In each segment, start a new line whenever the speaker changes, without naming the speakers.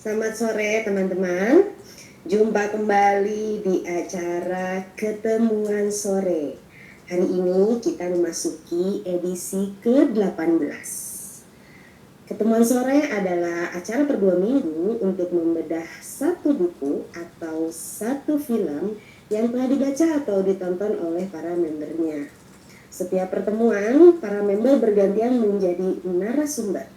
Selamat sore teman-teman. Jumpa kembali di acara Ketemuan Sore. Hari ini kita memasuki edisi ke-18. Ketemuan Sore adalah acara per 2 minggu untuk membedah satu buku atau satu film yang telah dibaca atau ditonton oleh para membernya. Setiap pertemuan, para member bergantian menjadi narasumber.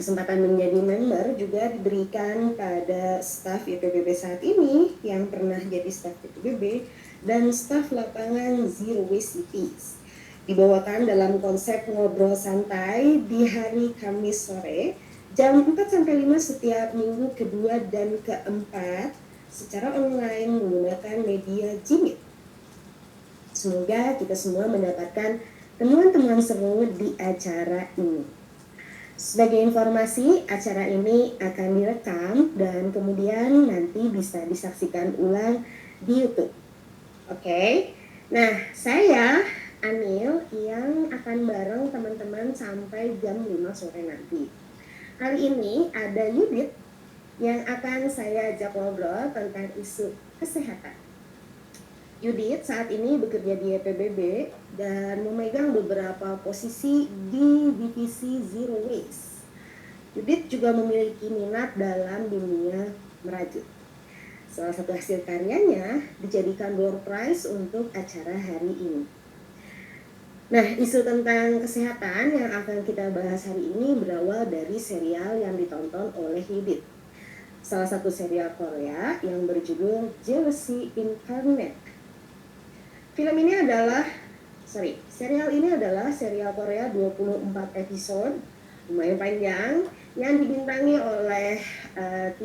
Kesempatan menjadi member juga diberikan pada staf YPBB saat ini yang pernah jadi staf YPBB dan staf lapangan Zero Waste Cities. Dibawakan dalam konsep ngobrol santai di hari Kamis sore jam 4-5 setiap minggu kedua dan keempat secara online menggunakan media Jimit. Semoga kita semua mendapatkan temuan-temuan seru di acara ini. Sebagai informasi, acara ini akan direkam dan kemudian nanti bisa disaksikan ulang di YouTube. Oke. Nah, saya Anil yang akan bareng teman-teman sampai jam 5 sore nanti. Kali ini ada Yudit yang akan saya ajak ngobrol tentang isu kesehatan. Yudit saat ini bekerja di YPBB dan memegang beberapa posisi di divisi Zero Waste. Yudit juga memiliki minat dalam dunia merajut. Salah satu hasil karyanya dijadikan door prize untuk acara hari ini. Nah, isu tentang kesehatan yang akan kita bahas hari ini berawal dari serial yang ditonton oleh Yudit. Salah satu serial Korea yang berjudul Jealousy Incarnate. Serial ini adalah serial Korea 24 episode, lumayan panjang, yang dibintangi oleh 3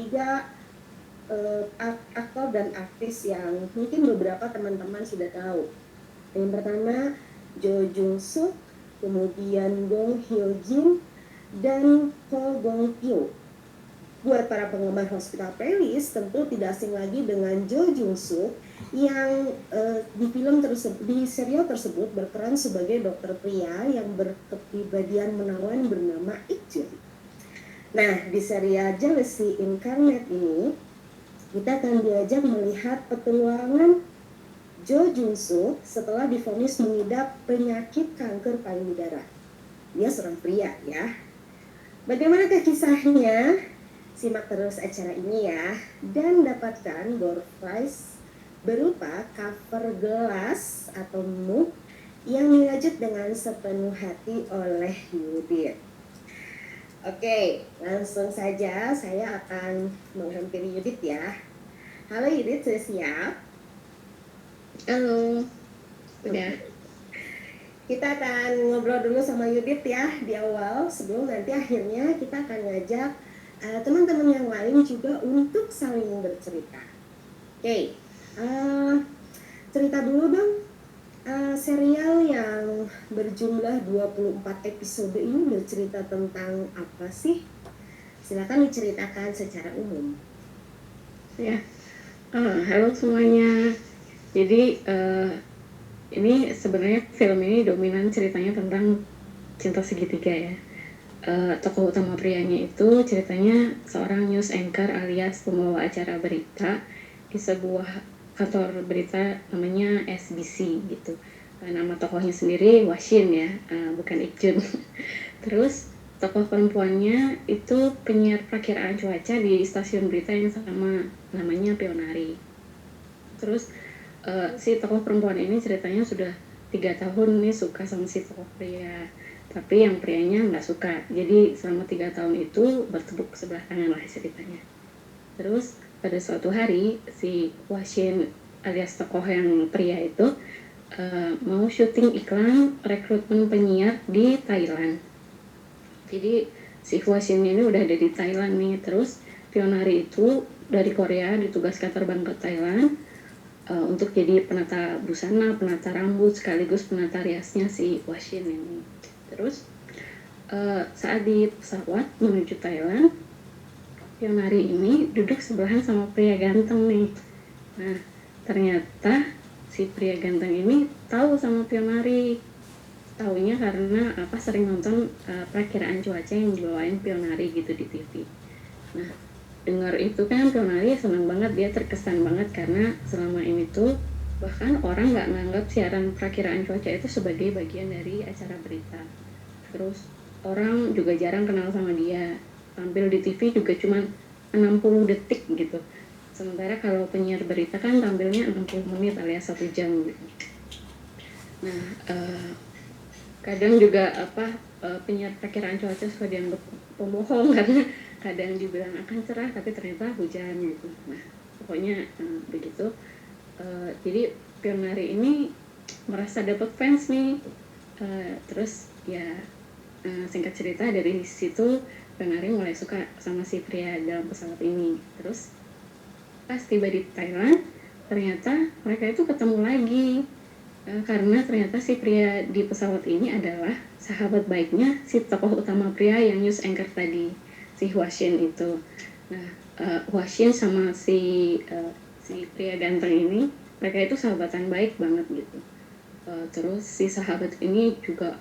aktor dan aktris yang mungkin beberapa teman-teman sudah tahu. Yang pertama Jo Jung Suk, kemudian Gong Hyo Jin, dan Ko Gong Pyo. Buat para penggemar Hospital Playlist tentu tidak asing lagi dengan Jo Jung Suk yang di serial tersebut berperan sebagai dokter pria yang berkepribadian menawan bernama Ik-jun. Nah, di serial Jealousy Incarnate ini kita akan diajak melihat petualangan Jo Jung Suk setelah divonis mengidap penyakit kanker payudara. Dia seorang pria ya. Bagaimanakah kisahnya? Simak terus acara ini ya dan dapatkan door prize berupa cover gelas atau mug yang dirajut dengan sepenuh hati oleh Yudit. Oke, langsung saja saya akan menghampiri Yudit ya. Halo Yudit, sudah siap?
Halo, udah.
Kita akan ngobrol dulu sama Yudit ya di awal sebelum nanti akhirnya kita akan ngajak teman-teman yang lain juga untuk saling bercerita. Oke. Cerita dulu dong, serial yang berjumlah 24 episode ini bercerita tentang apa sih? Silakan diceritakan secara umum.
Ya, halo semuanya. Jadi ini sebenarnya film ini dominan ceritanya tentang cinta segitiga ya. Tokoh utama prianya itu ceritanya seorang news anchor alias pembawa acara berita di sebuah kantor berita namanya SBC gitu. Nama tokohnya sendiri Washin ya, bukan Ik-jun. Terus tokoh perempuannya itu penyiar perakiraan cuaca di stasiun berita yang sama, namanya Pionari. Terus si tokoh perempuan ini ceritanya sudah 3 tahun nih suka sama si tokoh pria, tapi yang prianya nggak suka. Jadi selama 3 tahun itu bertepuk sebelah tangan lah ceritanya. Terus pada suatu hari si Washin alias tokoh yang pria itu mau syuting iklan rekrutmen penyiar di Thailand. Jadi si Washin ini udah ada di Thailand nih. Terus Pionari itu dari Korea ditugaskan terbang ke Thailand untuk jadi penata busana, penata rambut, sekaligus penata riasnya si Washin ini. Terus saat di pesawat menuju Thailand, Pionari ini duduk sebelahan sama pria ganteng nih. Nah, ternyata si pria ganteng ini tahu sama Pionari. Taunya karena sering nonton perakiraan cuaca yang dibawain Pionari gitu di TV. Nah, dengar itu kan Pionari senang banget, dia terkesan banget karena selama ini tuh bahkan orang nggak nganggap siaran perakiraan cuaca itu sebagai bagian dari acara berita. Terus orang juga jarang kenal sama dia, tampil di TV juga cuma 60 detik gitu. Sementara kalau penyiar berita kan tampilnya 60 menit alias 1 jam gitu. Nah, kadang juga penyiar perkiraan cuaca suka dianggap pembohong karena kadang dibilang akan cerah tapi ternyata hujan gitu. Nah, pokoknya begitu. Jadi Pionari ini merasa dapat fans nih. Terus ya singkat cerita dari situ Pionari mulai suka sama si pria dalam pesawat ini. Terus pas tiba di Thailand ternyata mereka itu ketemu lagi. Karena ternyata si pria di pesawat ini adalah sahabat baiknya si tokoh utama pria yang news anchor tadi, si Huashin itu. Nah, Huashin sama si pria ganteng ini, mereka itu sahabatan baik banget gitu. Terus si sahabat ini juga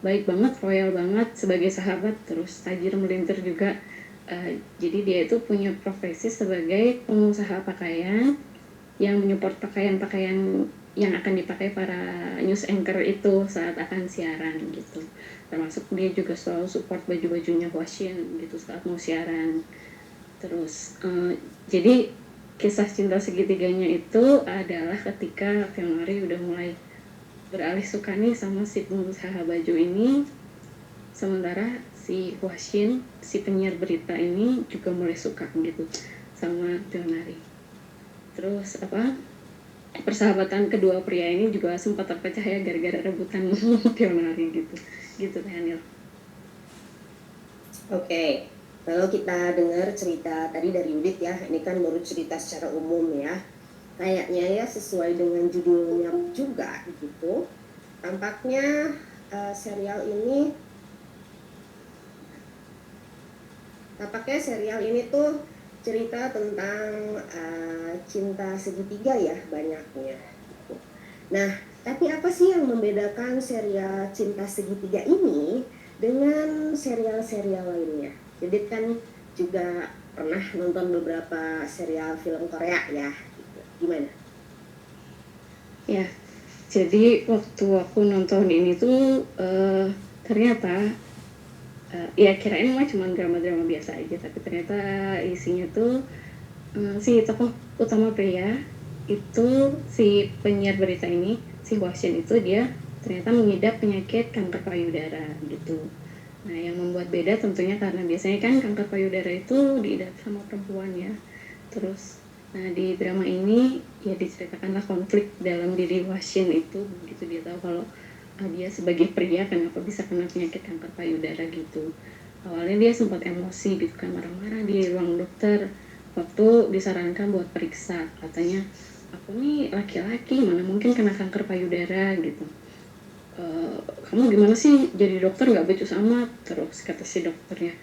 baik banget, royal banget sebagai sahabat, terus tajir melintir juga. Jadi dia itu punya profesi sebagai pengusaha pakaian yang menyupport pakaian-pakaian yang akan dipakai para news anchor itu saat akan siaran gitu. Termasuk dia juga selalu support baju-bajunya Huashin gitu saat mau siaran. Terus jadi kisah cinta segitiganya itu adalah ketika Pionari udah mulai beralih suka nih sama si pengusaha baju ini, sementara si Huashin, si penyiar berita ini juga mulai suka gitu sama Pionari. Terus persahabatan kedua pria ini juga sempat terpecah ya gara-gara rebutan Pionari gitu Daniel.
Oke, kalau kita dengar cerita tadi dari Yudit ya, ini kan baru cerita secara umum ya. Kayaknya ya sesuai dengan judulnya juga gitu. Tampaknya serial ini tuh cerita tentang cinta segitiga ya banyaknya. Nah, tapi apa sih yang membedakan serial cinta segitiga ini dengan serial-serial lainnya? Jadi kan juga pernah nonton beberapa serial film Korea ya, gitu. Gimana?
Ya, jadi waktu aku nonton ini tuh ternyata ya kirain mah cuma drama-drama biasa aja, tapi ternyata isinya tuh si tokoh utama pria itu, si penyiar berita ini, si Huashin itu dia ternyata mengidap penyakit kanker payudara gitu. Nah, yang membuat beda tentunya karena biasanya kan kanker payudara itu diidap sama perempuan ya. Terus nah di drama ini ya diceritakanlah konflik dalam diri Huashin itu, begitu dia tahu kalau dia sebagai pria kenapa bisa kena penyakit kanker payudara gitu. Awalnya dia sempat emosi gitu kan, marah-marah di ruang dokter waktu disarankan buat periksa. Katanya, aku nih laki-laki, mana mungkin kena kanker payudara gitu. Kamu gimana sih jadi dokter nggak becus amat? Terus kata si dokternya,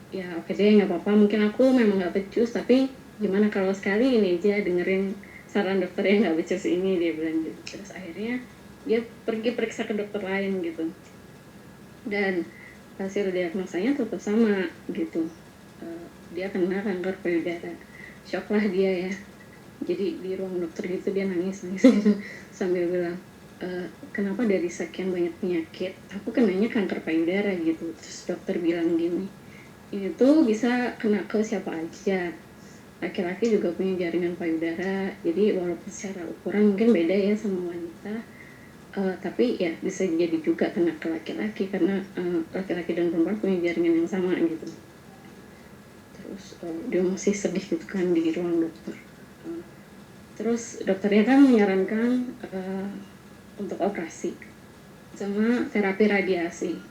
ya oke deh nggak apa-apa, mungkin aku memang nggak becus, tapi gimana kalau sekali ini aja dengerin saran dokter yang nggak becus ini, dia bilang gitu. Terus akhirnya dia pergi periksa ke dokter lain gitu, dan hasil diagnosanya tetap sama gitu. Dia kena kanker payudara. Shock lah dia ya, jadi di ruang dokter gitu dia nangis gitu sambil bilang, kenapa dari sekian banyak penyakit aku kenanya kanker payudara gitu. Terus dokter bilang gini, ini tuh bisa kena ke siapa aja, laki-laki juga punya jaringan payudara, jadi walaupun secara ukuran mungkin beda ya sama wanita, tapi ya bisa jadi juga kena ke laki-laki karena laki-laki dan perempuan punya jaringan yang sama gitu. Terus dia masih sedih gitu kan di ruang dokter. Terus dokternya kan menyarankan untuk operasi sama terapi radiasi.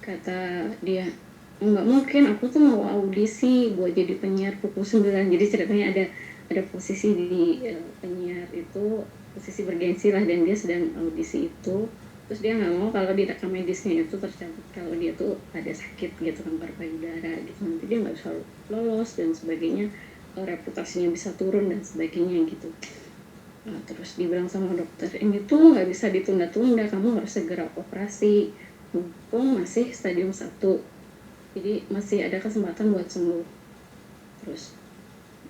Kata dia, nggak mungkin, aku tuh mau audisi buat jadi penyiar pukul 9. Jadi ceritanya ada posisi di penyiar itu, posisi bergensi lah, dan dia sedang audisi itu. Terus dia nggak mau kalau di rekam medisnya itu tercatat kalau dia tuh ada sakit gitu, kanker payudara gitu, nanti dia nggak bisa lolos dan sebagainya, reputasinya bisa turun dan sebagainya gitu. Nah, terus dibilang sama dokter, ini tuh nggak bisa ditunda-tunda, kamu harus segera operasi, mumpung masih stadium 1, jadi masih ada kesempatan buat sembuh. Terus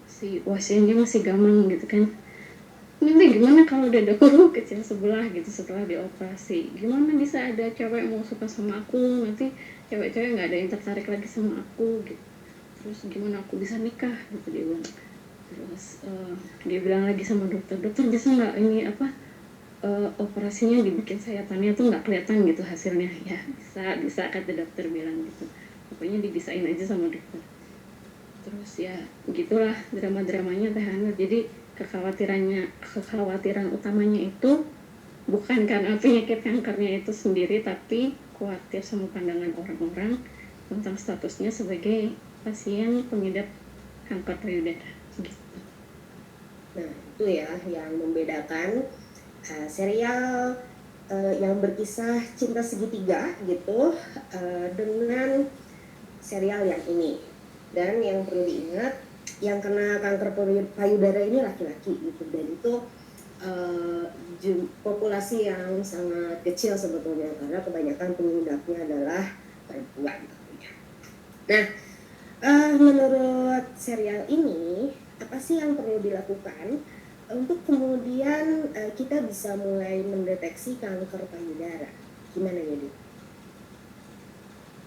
si wasiannya masih gamang gitu kan, nanti gimana kalau dadaku kecil sebelah gitu setelah dioperasi, gimana bisa ada cewek mau suka sama aku, nanti cewek-cewek nggak ada yang tertarik lagi sama aku gitu, terus gimana aku bisa nikah gitu dia bilang. Terus dia bilang lagi sama dokter, dokter bisa nggak ini apa operasinya dibikin sayatannya tuh nggak kelihatan gitu hasilnya. Ya bisa kata dokter bilang gitu, pokoknya dibisain aja sama dokter. Terus ya gitulah drama-dramanya Teh Hana. Jadi kekhawatiran utamanya itu bukan karena penyakit kankernya itu sendiri, tapi khawatir sama pandangan orang-orang tentang statusnya sebagai pasien pengidap kanker payudara gitu.
Nah, itu ya yang membedakan serial yang berkisah cinta segitiga gitu dengan serial yang ini. Dan yang perlu diingat, yang kena kanker payudara ini laki-laki gitu, dan itu populasi yang sangat kecil sebetulnya karena kebanyakan pengidapnya adalah perempuan tentunya. Nah, menurut serial ini apa sih yang perlu dilakukan untuk kemudian kita bisa mulai mendeteksi kanker payudara? Gimana ya, Dit?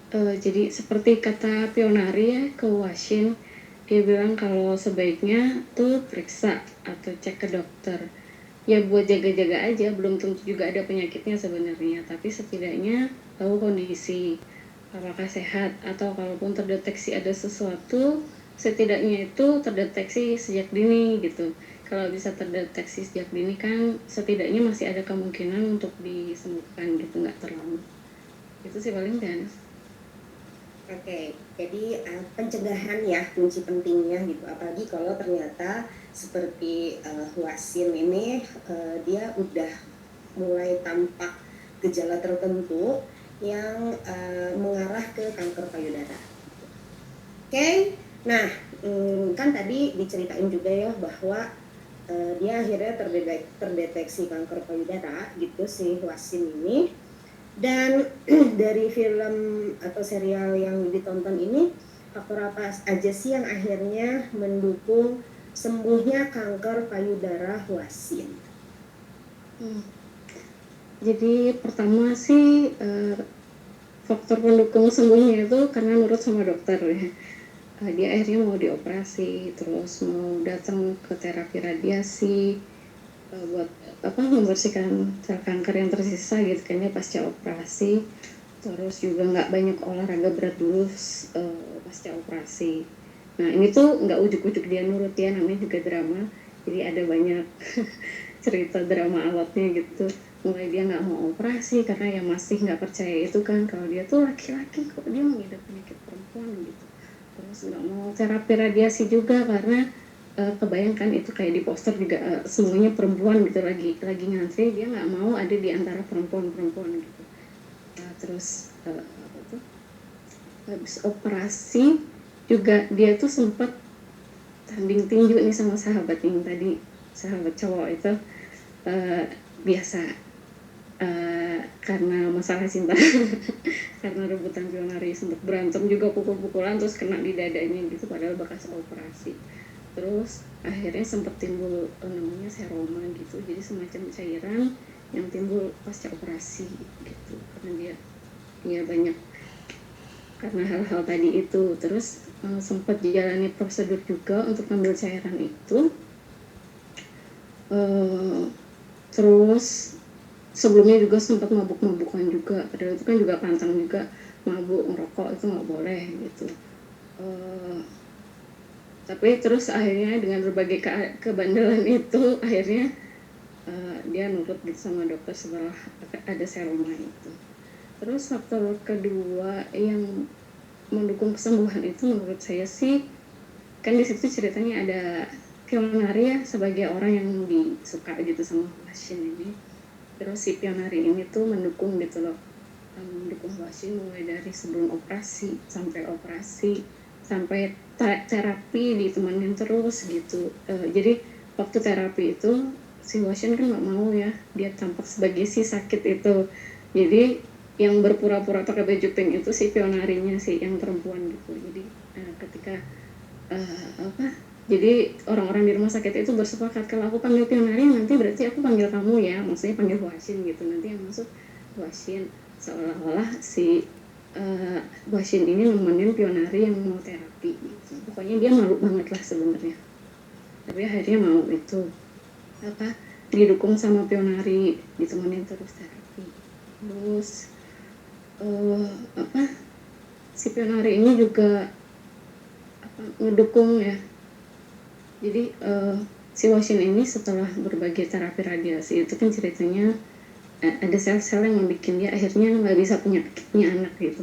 Jadi seperti kata Pionari ya ke Washin, dia bilang kalau sebaiknya tuh periksa atau cek ke dokter. Ya buat jaga-jaga aja, belum tentu juga ada penyakitnya sebenarnya, tapi setidaknya tahu kondisi apakah sehat, atau kalaupun terdeteksi ada sesuatu, setidaknya itu terdeteksi sejak dini gitu. Kalau bisa terdeteksi sejak dini kan setidaknya masih ada kemungkinan untuk disembuhkan gitu, nggak terlalu. Itu sih paling dan.
Oke, jadi pencegahan ya kunci pentingnya gitu. Apalagi kalau ternyata seperti Wasin ini dia udah mulai tampak gejala tertentu yang mengarah ke kanker payudara. Oke, nah kan tadi diceritain juga ya bahwa dia akhirnya terdeteksi kanker payudara gitu si Wasin ini. Dan dari film atau serial yang ditonton ini, faktor apa aja sih yang akhirnya mendukung sembuhnya kanker payudara Wasin?
Jadi pertama sih faktor pendukung sembuhnya itu karena nurut sama dokter ya. Dia akhirnya mau dioperasi, terus mau datang ke terapi radiasi buat membersihkan sel kanker yang tersisa gitu kan ya pasca operasi. Terus juga nggak banyak olahraga berat dulu pasca operasi. Nah ini tuh nggak ujuk-ujuk dia nurut ya, namanya juga drama, jadi ada banyak cerita drama alotnya gitu. Mulai dia nggak mau operasi karena ya masih nggak percaya itu kan, kalau dia tuh laki-laki kok dia mengidap penyakit perempuan gitu. Terus nggak mau terapi radiasi juga karena kebayangkan itu kayak di poster juga semuanya perempuan gitu, lagi ngantri, dia nggak mau ada di antara perempuan gitu. Terus habis operasi juga dia tuh sempat tanding tinju nih sama sahabat yang tadi, sahabat cowok itu biasa karena masalah cinta karena rebutan Pionari, sempat berantem juga, pukul-pukulan, terus kena di dadanya gitu padahal bekas operasi. Terus akhirnya sempat timbul namanya seroma gitu, jadi semacam cairan yang timbul pasca operasi gitu karena dia banyak karena hal-hal tadi itu. Terus sempat dijalani prosedur juga untuk ambil cairan itu. Terus sebelumnya juga sempat mabuk-mabukan juga, padahal itu kan juga pantang juga, mabuk ngerokok itu nggak boleh gitu. Tapi terus akhirnya dengan berbagai kebandelan itu akhirnya dia nurut gitu sama dokter setelah ada seroma itu. Terus faktor kedua yang mendukung kesembuhan itu menurut saya sih, kan di situ ceritanya ada Pionari ya sebagai orang yang disuka gitu sama pasien ini. Terus si Pionari ini tuh mendukung gitu loh, mendukung pasien mulai dari sebelum operasi sampai operasi sampai terapi ditemenin terus gitu. Jadi waktu terapi itu si Washin kan nggak mau ya dia tampak sebagai si sakit itu, jadi yang berpura-pura pakai baju pink itu si Pionarinya sih yang perempuan gitu. Jadi ketika apa, jadi orang-orang di rumah sakit itu bersepakat kalau aku panggil Pionari nanti berarti aku panggil kamu ya, maksudnya panggil Huasin gitu, nanti yang masuk Huasin, seolah-olah si Huasin ini nemenin Pionari yang mau terapi gitu. Pokoknya dia malu banget lah sebenarnya, tapi akhirnya mau itu apa, didukung sama Pionari, ditemenin terus terapi. Terus apa, si Pionari ini juga apa, ngedukung ya. Jadi si Washin ini setelah berbagai terapi radiasi itu kan ceritanya ada sel-sel yang membuat dia akhirnya nggak bisa punya anak gitu.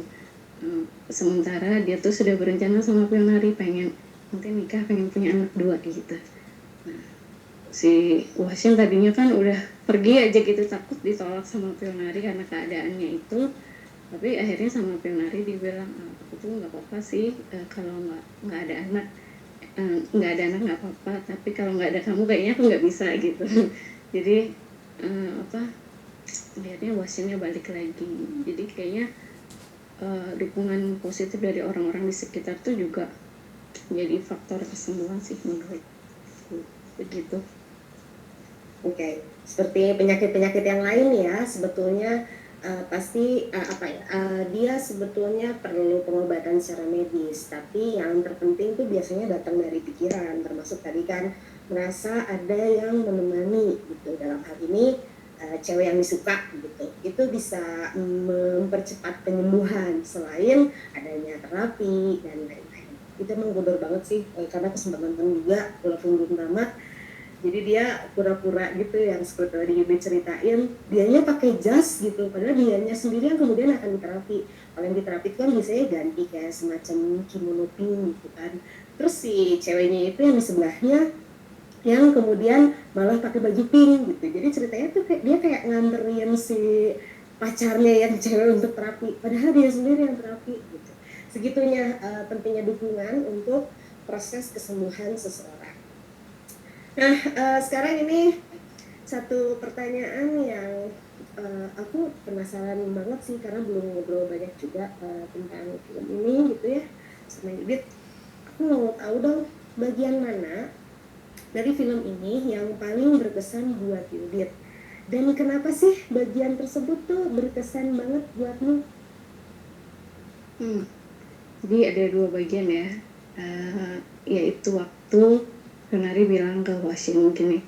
Sementara dia tuh sudah berencana sama Pionari pengen nanti nikah, pengen punya anak 2 gitu. Nah, si Washin tadinya kan udah pergi aja gitu, takut ditolak sama Pionari karena keadaannya itu, tapi akhirnya sama Pionari dibilang aku tuh nggak apa-apa sih kalau nggak ada anak, nggak ada anak nggak apa-apa, tapi kalau nggak ada kamu kayaknya aku nggak bisa gitu. Jadi apa, akhirnya Washinnya balik lagi. Jadi kayaknya dukungan positif dari orang-orang di sekitar tuh juga jadi faktor kesembuhan sih menurutku, begitu.
Oke, seperti penyakit-penyakit yang lain ya, sebetulnya pasti dia sebetulnya perlu pengobatan secara medis, tapi yang terpenting tuh biasanya datang dari pikiran, termasuk tadi kan merasa ada yang menemani gitu. Dalam hal ini cewek yang disuka gitu, itu bisa mempercepat penyembuhan selain adanya terapi dan lain-lain. Itu menggodor banget sih, karena kesempatan juga walaupun belum tamat. Jadi dia pura-pura gitu yang seperti tadi Yubi ceritain, dianya pakai jas gitu, padahal dianya sendiri yang kemudian akan diterapi. Kalau yang diterapi kan biasanya ganti kayak semacam kimono pink gitu kan. Terus si ceweknya itu yang di sebelahnya yang kemudian malah pakai baju pink gitu. Jadi ceritanya tuh dia kayak nganterin si pacarnya yang cewek untuk terapi, padahal dia sendiri yang terapi gitu. Segitunya pentingnya dukungan untuk proses kesembuhan seseorang. Nah, sekarang ini satu pertanyaan yang aku penasaran banget sih, karena belum ngobrol banyak juga tentang film ini gitu ya sama Yudit. Aku mau tahu dong, bagian mana dari film ini yang paling berkesan buat Yudit, dan kenapa sih bagian tersebut tuh berkesan banget buatmu?
Jadi ada 2 bagian ya, yaitu waktu Pionari bilang ke Washin gini,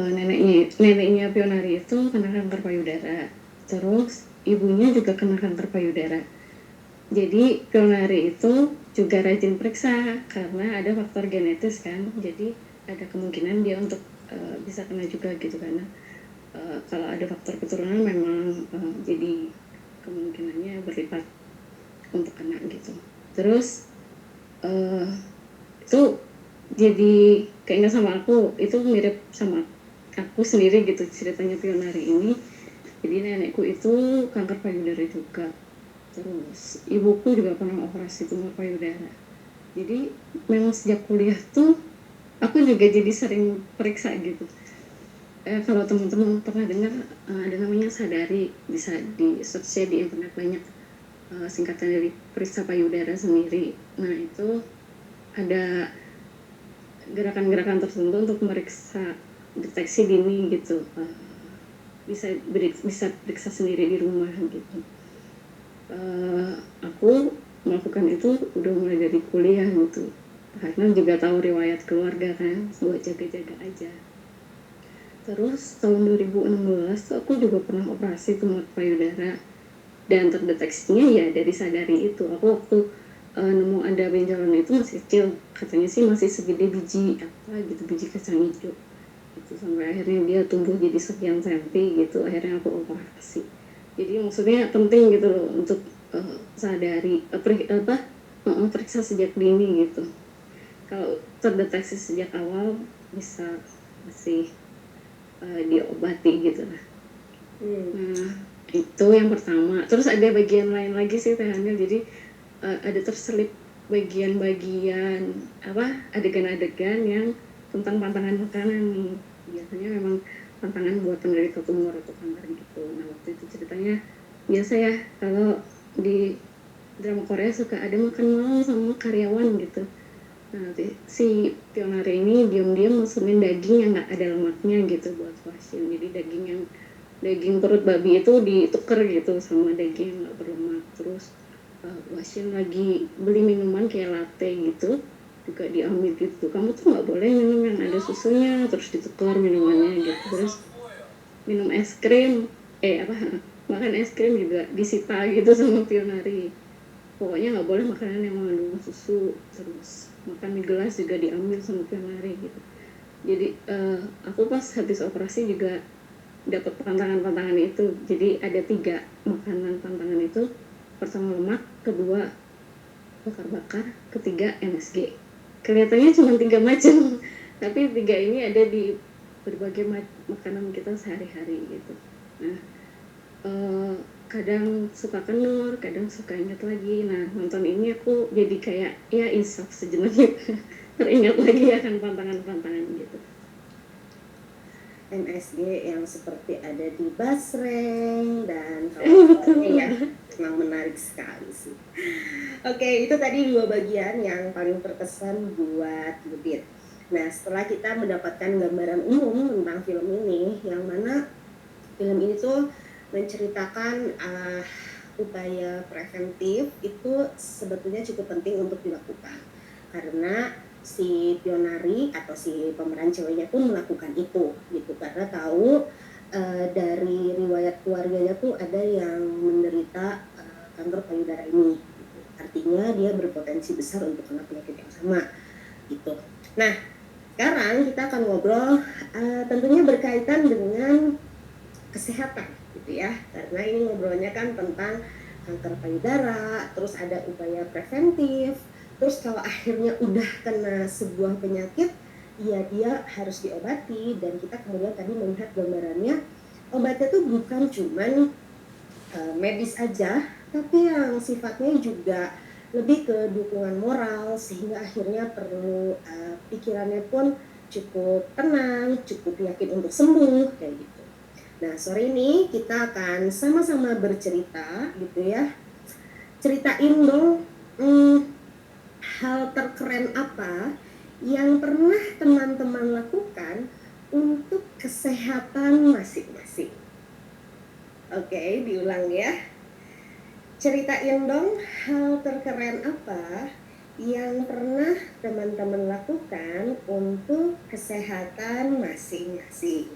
neneknya Pionari itu kena kanker payudara, terus ibunya juga kena kanker payudara. Jadi Pionari itu juga rajin periksa karena ada faktor genetis kan, jadi ada kemungkinan dia untuk bisa kena juga gitu, karena kalau ada faktor keturunan memang jadi kemungkinannya berlipat untuk kena gitu. Terus itu jadi kayaknya sama aku, itu mirip sama aku sendiri gitu ceritanya Pionari ini. Jadi nenekku itu kanker payudara juga, terus ibuku juga pernah operasi tumor payudara. Jadi memang sejak kuliah tuh aku juga jadi sering periksa gitu. Kalau teman-teman pernah dengar ada namanya Sadari, bisa di search di internet, banyak singkatan dari periksa payudara sendiri. Nah itu ada gerakan-gerakan tertentu untuk meriksa deteksi dini gitu, bisa periksa sendiri di rumah gitu. Aku melakukan itu udah mulai dari kuliah gitu, karena juga tahu riwayat keluarga kan, buat jaga-jaga aja. Terus tahun 2016 aku juga pernah operasi tumor payudara, dan terdeteksinya ya dari Sadari itu. Aku waktu nemu ada benjolan itu masih kecil, katanya sih masih segede biji apa gitu, biji kacang hijau gitu, sampai akhirnya dia tumbuh jadi sekian senti gitu, akhirnya aku operasi. Jadi maksudnya penting gitu loh untuk sadari periksa sejak dini gitu. Kalau terdeteksi sejak awal bisa masih diobati gitu lah. Nah itu yang pertama. Terus ada bagian lain lagi sih Teh Hanil, jadi ada terselip bagian-bagian adegan-adegan yang tentang pantangan makanan nih. Biasanya memang pantangan buat penderita tumor atau kanker gitu. Nah waktu itu ceritanya biasa ya, kalau di drama Korea suka ada makan malam sama karyawan gitu. Nah, si Pionari ini diam-diam mesenin daging yang nggak ada lemaknya gitu buat pasien. Jadi daging perut babi itu dituker gitu sama daging yang nggak berlemak. Terus pasien lagi beli minuman kayak latte gitu juga diambil gitu. Kamu tuh nggak boleh minum yang ada susunya, terus ditukar minumannya gitu. Terus minum es krim, makan es krim juga disita gitu sama Pionari. Pokoknya nggak boleh makanan yang mengandung susu, terus makan di gelas juga diambil sama Pionari gitu. Jadi aku pas habis operasi juga dapat tantangan itu. Jadi ada 3 makanan tantangan itu. Pertama lemak, kedua bakar-bakar, ketiga MSG. Kelihatannya cuma 3 macam, tapi 3 ini ada di berbagai makanan kita sehari-hari gitu. Nah, kadang suka kendor, kadang suka ingat lagi. Nah, nonton ini aku jadi kayak ya insaf sejenak teringat lagi akan pantangan-pantangan gitu.
MSG yang seperti ada di Basreng dan kawan-kawannya ya, memang menarik sekali sih. Oke, itu tadi 2 bagian yang paling berkesan buat Yudit. Nah, setelah kita mendapatkan gambaran umum tentang film ini, yang mana film ini tuh menceritakan upaya preventif itu sebetulnya cukup penting untuk dilakukan. Karena si Pionari atau si pemeran ceweknya pun melakukan itu gitu, karena tahu dari riwayat keluarganya tuh ada yang menderita kanker payudara ini gitu. Artinya dia berpotensi besar untuk kena penyakit yang sama gitu. Nah, sekarang kita akan ngobrol tentunya berkaitan dengan kesehatan gitu ya, karena ini ngobrolnya kan tentang kanker payudara, terus ada upaya preventif, terus kalau akhirnya udah kena sebuah penyakit, ya dia harus diobati. Dan kita kemudian tadi melihat gambarannya, obatnya tuh bukan cuman medis aja, tapi yang sifatnya juga lebih ke dukungan moral, sehingga akhirnya perlu pikirannya pun cukup tenang, cukup yakin untuk sembuh kayak gitu. Nah, sore ini kita akan sama-sama bercerita gitu ya. Ceritain dong hal terkeren apa yang pernah teman-teman lakukan untuk kesehatan masing-masing. Oke, diulang ya. Ceritain dong hal terkeren apa yang pernah teman-teman lakukan untuk kesehatan masing-masing.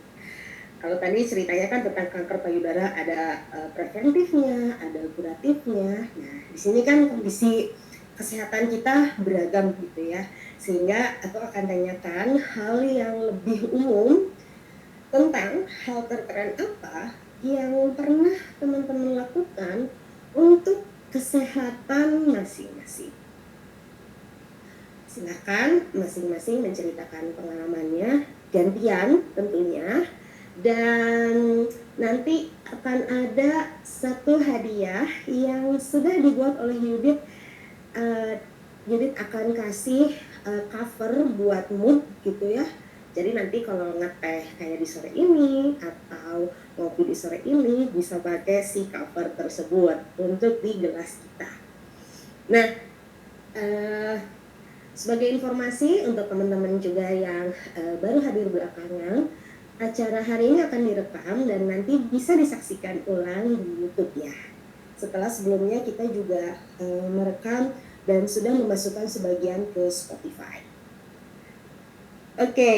Kalau tadi ceritanya kan tentang kanker payudara, ada preventifnya, ada kuratifnya. Nah, di sini kan kondisi kesehatan kita beragam gitu ya. Sehingga aku akan tanyakan hal yang lebih umum tentang hal terkeren apa yang pernah teman-teman lakukan untuk kesehatan masing-masing. Silakan masing-masing menceritakan pengalamannya, gantian tentunya. Dan nanti akan ada satu hadiah yang sudah dibuat oleh Yudit. Yudit akan kasih cover buat mood gitu ya. Jadi nanti kalau ngeteh kayak di sore ini atau ngopi di sore ini, bisa pakai si cover tersebut untuk di gelas kita. Nah, sebagai informasi untuk teman-teman juga yang baru hadir belakangan, acara hari ini akan direkam dan nanti bisa disaksikan ulang di YouTube ya. Setelah sebelumnya kita juga merekam dan sudah memasukkan sebagian ke Spotify. Oke,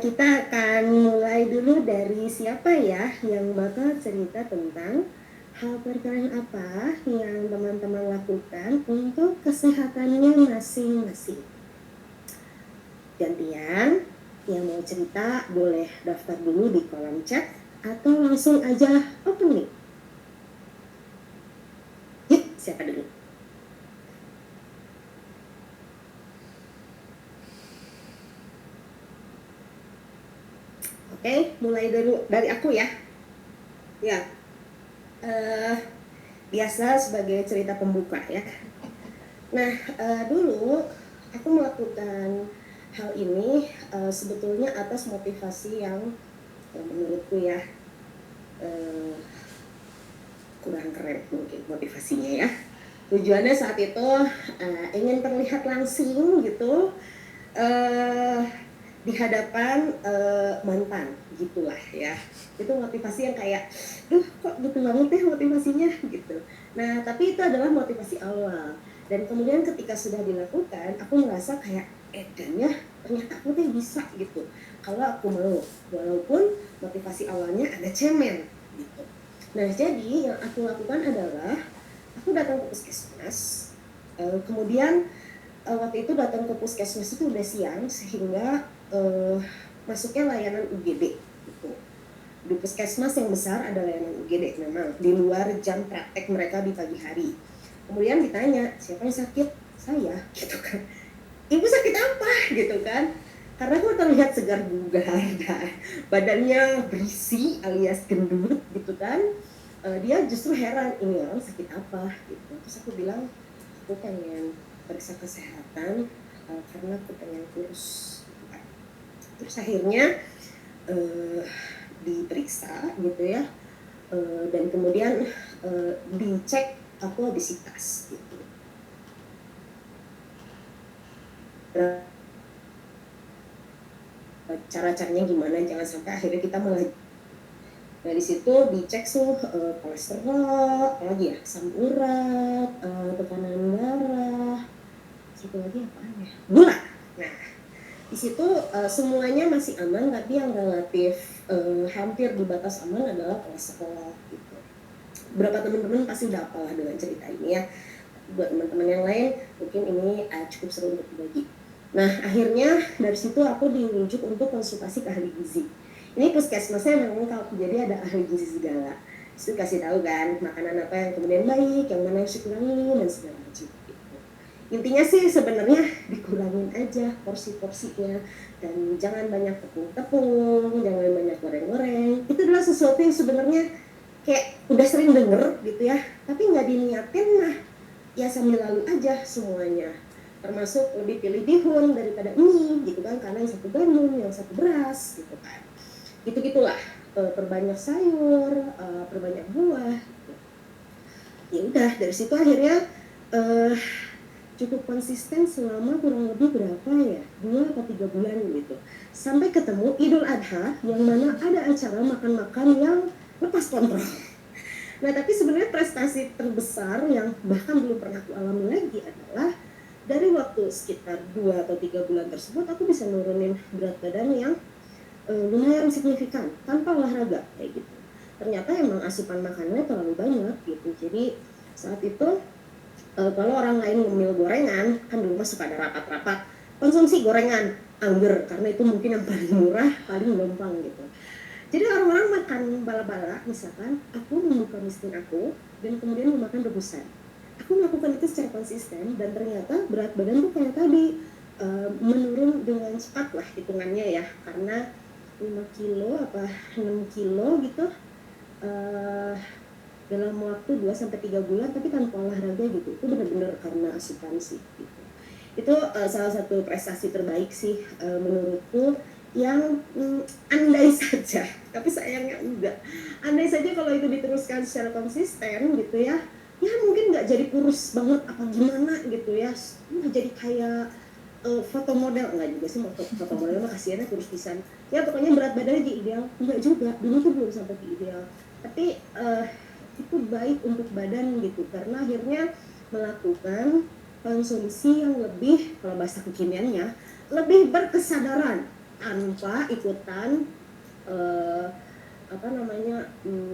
kita akan mulai dulu dari siapa ya yang bakal cerita tentang hal terkeren apa yang teman-teman lakukan untuk kesehatannya masing-masing. Gantian, yang mau cerita boleh daftar dulu di kolom chat atau langsung aja open mic. Yuk, siapa dulu? Oke, mulai dari aku ya. Ya, biasa sebagai cerita pembuka ya. Nah, dulu aku melakukan hal ini sebetulnya atas motivasi yang menurutku ya kurang keren mungkin motivasinya ya. Tujuannya saat itu ingin terlihat langsing gitu di hadapan mantan gitulah ya. Itu motivasi yang kayak duh kok gitu banget ya motivasinya gitu. Nah tapi itu adalah motivasi awal, dan kemudian ketika sudah dilakukan aku merasa kayak edan ya, ternyata aku tuh bisa gitu kalau aku mau, walaupun motivasi awalnya ada cemen gitu. Nah jadi yang aku lakukan adalah aku datang ke puskesmas, kemudian waktu itu datang ke puskesmas itu udah siang sehingga masuknya layanan UGD gitu. Di puskesmas yang besar ada layanan UGD memang di luar jam praktek mereka di pagi hari. Kemudian ditanya siapa yang sakit, saya gitu kan. Ibu sakit apa gitu kan, karena aku terlihat segar bugar dan badannya berisi alias gendut gitu kan. Dia justru heran ini orang sakit apa gitu. Terus aku bilang aku pengen periksa kesehatan karena aku pengen kurus gitu kan. Terus akhirnya diperiksa gitu ya, dan kemudian dicek aku obesitas gitu. Cara-caranya gimana jangan sampai akhirnya kita malah. Dari situ dicek tuh kolesterol, apalagi ya, asam urat, tekanan darah, satu lagi apaan ya, gula. Nah di situ semuanya masih aman, tapi yang relatif hampir di batas aman adalah kolesterol gitu. Beberapa teman-teman pasti udah apalah dengan cerita ini ya. Buat teman-teman yang lain mungkin ini cukup seru untuk dibagi. Nah akhirnya dari situ aku dirujuk untuk konsultasi ke ahli gizi. Ini puskesmasnya memang kalau jadi ada ahli gizi segala. Itu kasih tahu kan makanan apa yang kemudian baik, yang mana yang harus dikurangin dan segala macam. Intinya sih sebenarnya dikurangin aja porsi-porsinya, dan jangan banyak tepung-tepung, jangan banyak goreng-goreng. Itu adalah sesuatu yang sebenarnya kayak udah sering denger gitu ya, tapi nggak diniatin mah ya sambil lalu aja semuanya. Termasuk lebih pilih bihun daripada mie gitu kan, karena yang satu gandum, yang satu beras gitu kan. Gitu-gitulah, perbanyak sayur, perbanyak buah. Ya udah dari situ akhirnya cukup konsisten selama kurang lebih berapa ya, 2 atau 3 bulan gitu. Sampai ketemu Idul Adha yang mana ada acara makan-makan yang lepas kontrol. Nah tapi sebenarnya prestasi terbesar yang bahkan belum pernah aku alami lagi adalah dari waktu sekitar 2 atau 3 bulan tersebut aku bisa nurunin berat badan yang lumayan signifikan tanpa olahraga kayak gitu. Ternyata emang asupan makanannya terlalu banyak gitu. Jadi saat itu kalau orang lain ngemil gorengan, kan dulu mah suka ada rapat-rapat konsumsi gorengan, angger, karena itu mungkin yang paling murah, paling gampang gitu. Jadi orang-orang makan bala-bala, misalkan aku membuka miskin aku dan kemudian memakan rebusan. Aku melakukan itu secara konsisten dan ternyata berat badan tuh kayak tadi menurun dengan cepat lah hitungannya ya, karena 5 kilo apa 6 kilo gitu dalam waktu 2-3 bulan, tapi tanpa olahraga gitu. Itu benar-benar karena asupan sih gitu. Itu salah satu prestasi terbaik sih menurutku, yang andai saja, tapi sayangnya enggak. Andai saja kalau itu diteruskan secara konsisten gitu ya, ya mungkin nggak jadi kurus banget apa gimana gitu ya, nggak jadi kayak foto model, enggak juga sih, foto model mah kasihannya kurus pisan. Ya pokoknya berat badannya di ideal, enggak juga, dulu tuh belum sampai di ideal. Tapi itu baik untuk badan gitu, karena akhirnya melakukan konsumsi yang lebih, kalau bahasa kekiniannya, lebih berkesadaran tanpa ikutan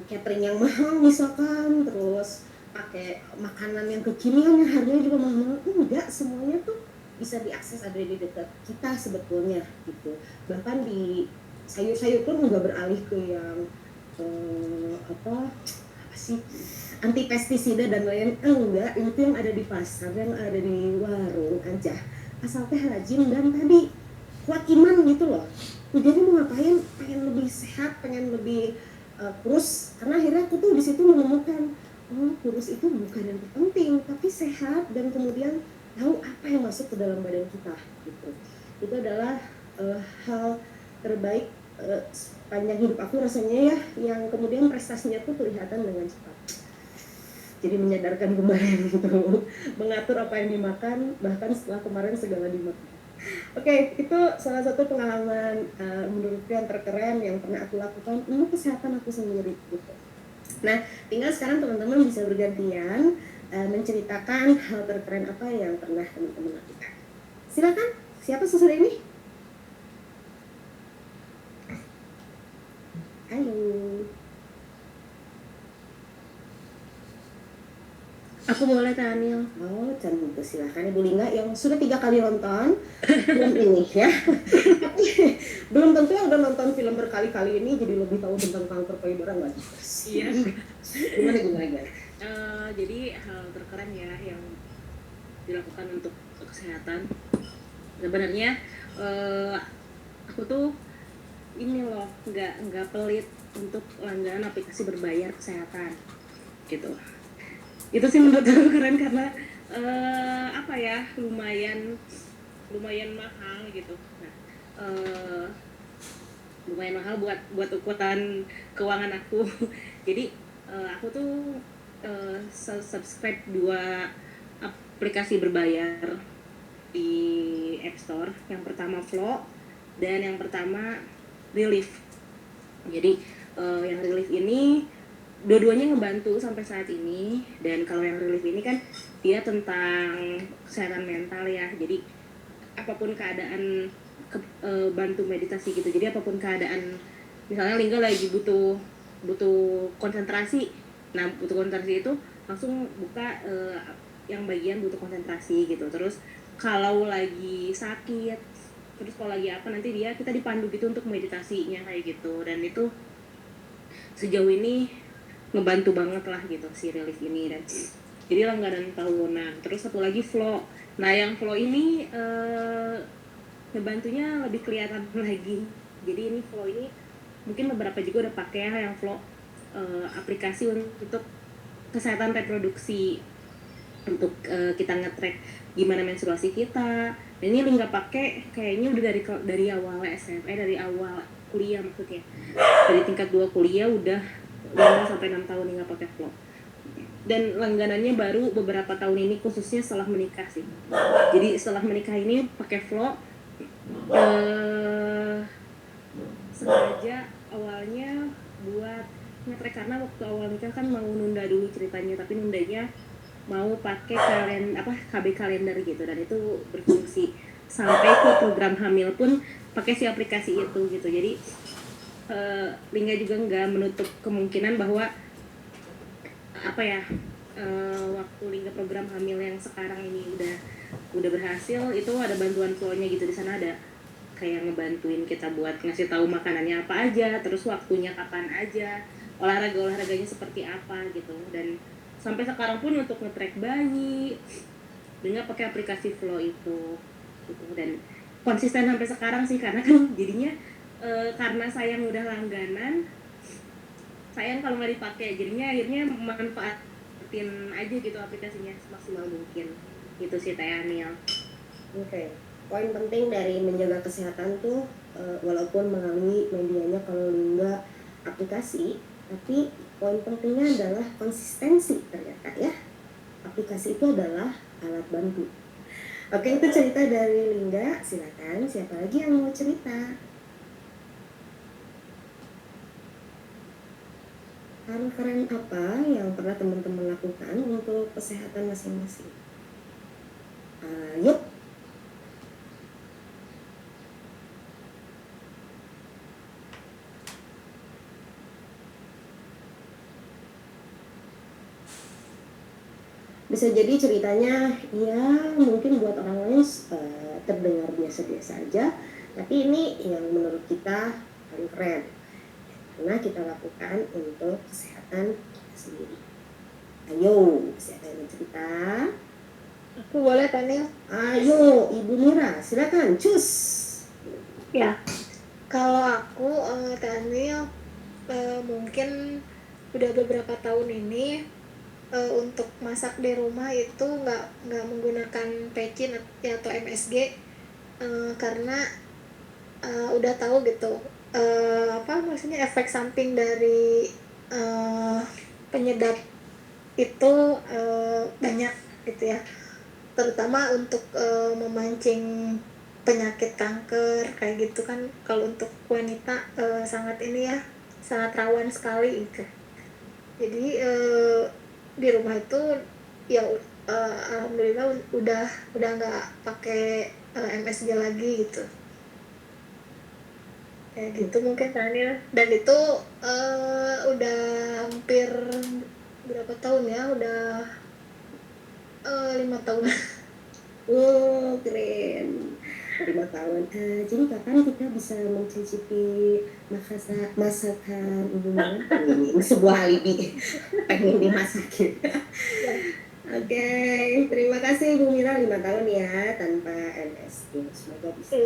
catering yang mahal misalkan, terus pakai makanan yang kekinian yang harganya juga mahal. Enggak, semuanya tuh bisa diakses, ada di dekat kita sebetulnya gitu. Bahkan di sayur-sayur pun nggak beralih ke yang apa sih, anti pestisida dan lain, enggak, itu yang ada di pasar, yang ada di warung aja, asal teh rajin dan tadi kuat iman gitu loh. Jadi mau ngapain, pengen lebih sehat, pengen lebih kurus, karena akhirnya aku tuh di situ menemukan kurus itu bukan yang terpenting, tapi sehat dan kemudian tahu apa yang masuk ke dalam badan kita gitu. Itu adalah hal terbaik sepanjang hidup aku rasanya ya, yang kemudian prestasinya tuh kelihatan dengan cepat. jadi menyadarkan kemarin gitu, mengatur apa yang dimakan bahkan setelah kemarin segala dimakan. Oke, itu salah satu pengalaman menurutku yang terkeren yang pernah aku lakukan untuk kesehatan aku sendiri gitu. Nah, tinggal sekarang teman-teman bisa bergantian menceritakan hal terkeren apa yang pernah teman-teman lakukan. Silakan, siapa sesudah ini? Halo.
Aku boleh Daniel.
Oh, cantik, silahkan Ibu Lingga yang sudah 3 kali nonton film ini ya. Belum tentu yang udah nonton film berkali-kali ini jadi lebih tahu tentang kanker payudara nggak?
Iya.
Gimana?
Jadi hal terkeren ya yang dilakukan untuk kesehatan. Sebenarnya aku tuh ini loh nggak pelit untuk langganan aplikasi berbayar kesehatan gitu. Itu sih menurut aku keren karena apa ya, lumayan mahal gitu. Nah, lumayan mahal buat ukuran keuangan aku. Jadi aku tuh subscribe 2 aplikasi berbayar di App Store. Yang pertama Flow dan yang pertama Relief. Jadi yang Relief ini dua-duanya ngebantu sampai saat ini. Dan kalau yang Relief ini kan dia tentang kesehatan mental ya, jadi apapun keadaan bantu meditasi gitu. Jadi apapun keadaan, misalnya Lingga lagi butuh konsentrasi, nah butuh konsentrasi itu langsung buka yang bagian butuh konsentrasi gitu. Terus kalau lagi sakit, terus kalau lagi apa, nanti kita dipandu gitu untuk meditasinya kayak gitu. Dan itu sejauh ini ngebantu banget lah gitu si Relief ini. Dan jadi langganan tahunan. Terus satu lagi Flow. Nah yang Flow ini ngebantunya lebih kelihatan lagi. Jadi ini Flow ini mungkin beberapa juga udah pakai ya yang Flow, aplikasi untuk kesehatan reproduksi, untuk kita nge-track gimana menstruasi kita. Dan ini Lingga pakai kayaknya udah dari awal SMA, dari awal kuliah maksudnya. Dari tingkat 2 kuliah udah 5-6 tahun Lingga pakai Flow. Dan langganannya baru beberapa tahun ini, khususnya setelah menikah sih. Jadi setelah menikah ini pakai Flow. Sengaja awalnya buat nge-track karena waktu awal nikah kan mau nunda dulu ceritanya, tapi nundanya mau pakai KB kalender gitu. Dan itu berfungsi sampai ke program hamil pun pakai si aplikasi itu gitu. Jadi Lingga juga nggak menutup kemungkinan bahwa waktu Lingga program hamil yang sekarang ini udah berhasil, itu ada bantuan Flow-nya gitu. Di sana ada kayak ngebantuin kita buat ngasih tahu makanannya apa aja, terus waktunya kapan aja, olahraganya seperti apa gitu. Dan sampai sekarang pun untuk nge-track bayi dengan pakai aplikasi Flow itu gitu. Dan konsisten sampai sekarang sih, karena kan jadinya karena sayang udah langganan, sayang kalau nggak dipakai, jadinya akhirnya manfaatin aja gitu aplikasinya semaksimal mungkin. Itu sih Teh Aniel.
Oke. Poin penting dari menjaga kesehatan tuh walaupun melalui medianya kalau Lingga aplikasi, tapi poin pentingnya adalah konsistensi ternyata ya. Aplikasi itu adalah alat bantu. Oke, itu cerita dari Lingga. Silakan, siapa lagi yang mau cerita? Hal keren apa yang pernah teman-teman lakukan untuk kesehatan masing-masing? Yuk. Bisa jadi ceritanya ya mungkin buat orang lain terdengar biasa-biasa aja, tapi ini yang menurut kita paling keren karena kita lakukan untuk kesehatan kita sendiri. Ayo, siapa yang cerita?
Aku boleh Daniel?
Ayo, Ibu Mira, silakan, cus.
Ya, kalau aku Daniel mungkin udah beberapa tahun ini untuk masak di rumah itu nggak menggunakan pecin atau MSG karena udah tahu gitu maksudnya efek samping dari penyedap itu banyak gitu ya, terutama untuk memancing penyakit kanker kayak gitu kan. Kalau untuk wanita sangat ini ya, sangat rawan sekali itu. Jadi di rumah itu ya alhamdulillah udah nggak pakai MSG lagi gitu. Kayak gitu mungkin kan ya. Dan itu udah hampir berapa tahun ya? Udah 5 tahun.
Oh, keren. 5 tahun. Jadi kapan kita bisa mencicipi masakan Ibu Mira? Ini sebuah alibi pengen dimasakin. Oke, terima kasih Ibu Mira, 5 tahun ya tanpa MSG. Semoga bisa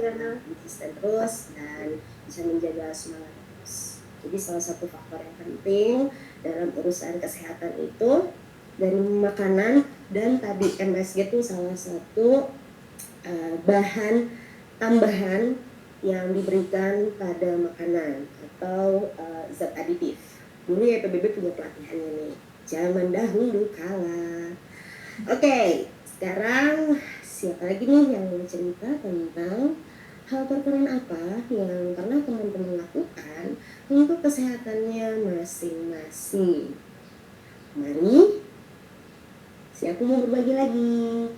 konsisten terus dan bisa menjaga semangat terus. Jadi salah satu faktor yang penting dalam urusan kesehatan itu dari makanan, dan tadi MSG itu salah satu bahan tambahan yang diberikan pada makanan atau zat aditif. Dulu ya PBB punya pelatihannya nih, zaman dahulu kala. Oke, sekarang siapa lagi nih yang mau cerita tentang hal terkeren apa yang pernah teman-teman lakukan untuk kesehatannya masing-masing? Mari, siapa mau berbagi lagi?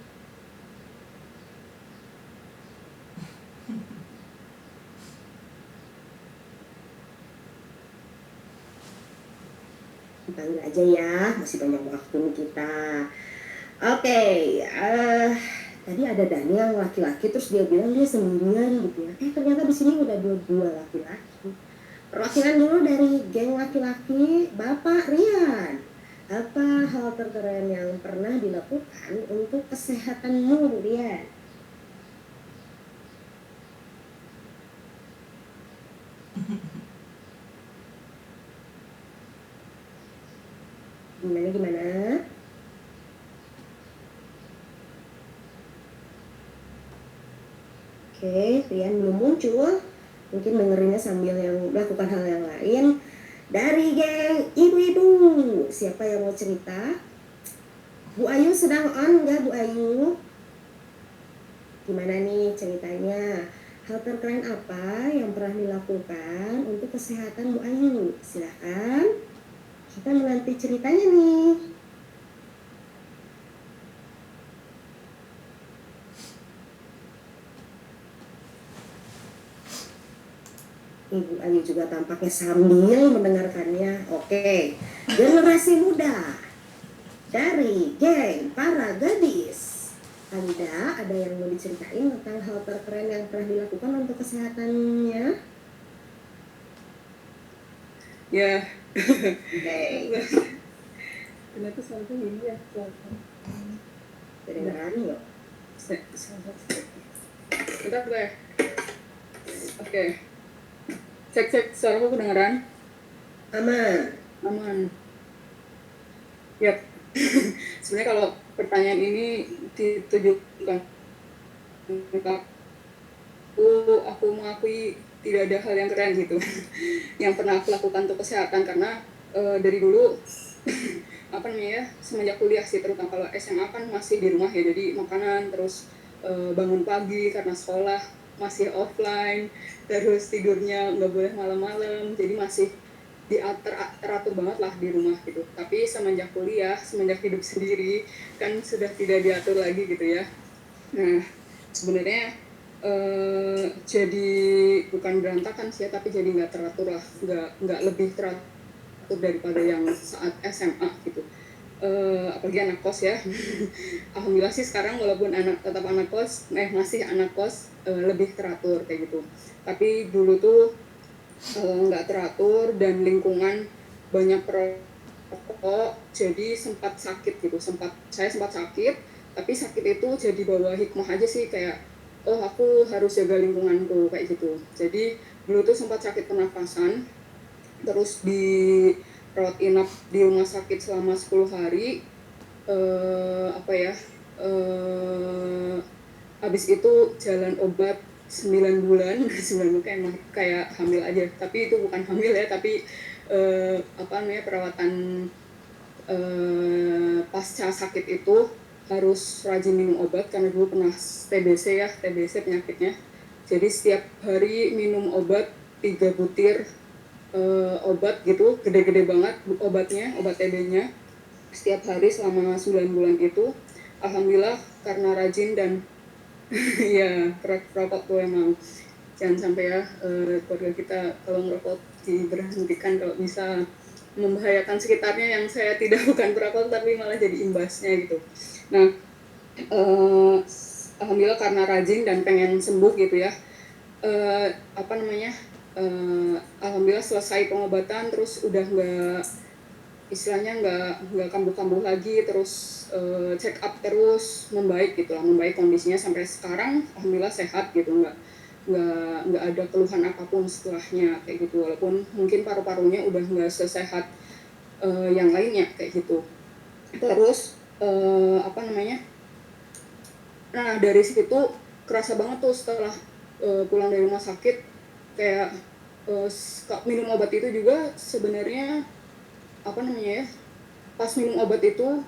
Dipanggil aja ya, masih banyak waktu nih kita. Oke, tadi ada Daniel laki-laki, terus dia bilang dia sendirian gitu ya. Ternyata di sini udah dua laki-laki. Perwakilan dulu dari geng laki-laki, Bapak Rian. Apa hal terkeren yang pernah dilakukan untuk kesehatanmu, Rian? Gimana? Oke, Rian belum muncul. Mungkin dengerinnya sambil yang melakukan hal yang lain. Dari geng ibu-ibu, siapa yang mau cerita? Bu Ayu sedang on nggak, Bu Ayu? Gimana nih ceritanya? Hal terkeren apa yang pernah dilakukan untuk kesehatan Bu Ayu? Silakan. Kita menanti ceritanya nih. Ibu Ayu juga tampaknya sambil mendengarkannya. Oke, generasi muda dari geng para gadis. Anda ada yang mau diceritain tentang hal terkeren yang pernah dilakukan untuk kesehatannya?
Ya.
Oke.
Kenapa sampai ini ya?
Kedengeran yuk.
Bentar boleh. Oke. Cek suaraku kedengeran? Aman. Yap. Sebenarnya kalau pertanyaan ini ditujukan aku mengakui tidak ada hal yang keren gitu yang pernah aku lakukan untuk kesehatan, karena dari dulu semenjak kuliah sih, terutama kalau SMA kan masih di rumah ya, jadi makanan terus bangun pagi karena sekolah masih offline, terus tidurnya nggak boleh malam-malam, jadi masih teratur banget lah di rumah gitu. Tapi semenjak kuliah, semenjak hidup sendiri kan sudah tidak diatur lagi gitu ya. Nah sebenarnya jadi bukan berantakan sih, tapi jadi nggak teratur lah, nggak lebih teratur daripada yang saat SMA gitu. Apalagi anak kos ya. Alhamdulillah sih sekarang walaupun tetap anak kos, masih anak kos, lebih teratur kayak gitu. Tapi dulu tuh nggak teratur dan lingkungan banyak perokok, jadi sempat sakit gitu. Saya sempat sakit, tapi sakit itu jadi bawa hikmah aja sih, kayak oh aku harus jaga lingkunganku kayak gitu. Jadi dulu tuh sempat sakit pernafasan, terus rawat inap di rumah sakit selama 10 hari. Habis itu jalan obat 9 bulan, 9 bulan kayak hamil aja, tapi itu bukan hamil ya, tapi perawatan pasca sakit itu harus rajin minum obat karena dulu pernah TBC ya, TBC penyakitnya. Jadi setiap hari minum obat 3 butir obat gitu, gede-gede banget obatnya, obat TB-nya. Setiap hari selama 9 bulan itu. Alhamdulillah karena rajin dan ya perokok tuh emang jangan sampai ya keluarga kita kalau ngerokok diberhentikan kalau bisa membahayakan sekitarnya yang saya tidak bukan perokok tapi malah jadi imbasnya gitu. Nah, alhamdulillah karena rajin dan pengen sembuh gitu ya. Alhamdulillah selesai pengobatan terus udah nggak istilahnya nggak kambuh-kambuh lagi terus check up terus membaik gitulah, membaik kondisinya sampai sekarang alhamdulillah sehat gitu, nggak ada keluhan apapun setelahnya kayak gitu, walaupun mungkin paru-parunya udah nggak sesehat yang lainnya kayak gitu. Terus nah dari situ kerasa banget tuh setelah pulang dari rumah sakit kayak minum obat itu juga sebenarnya pas minum obat itu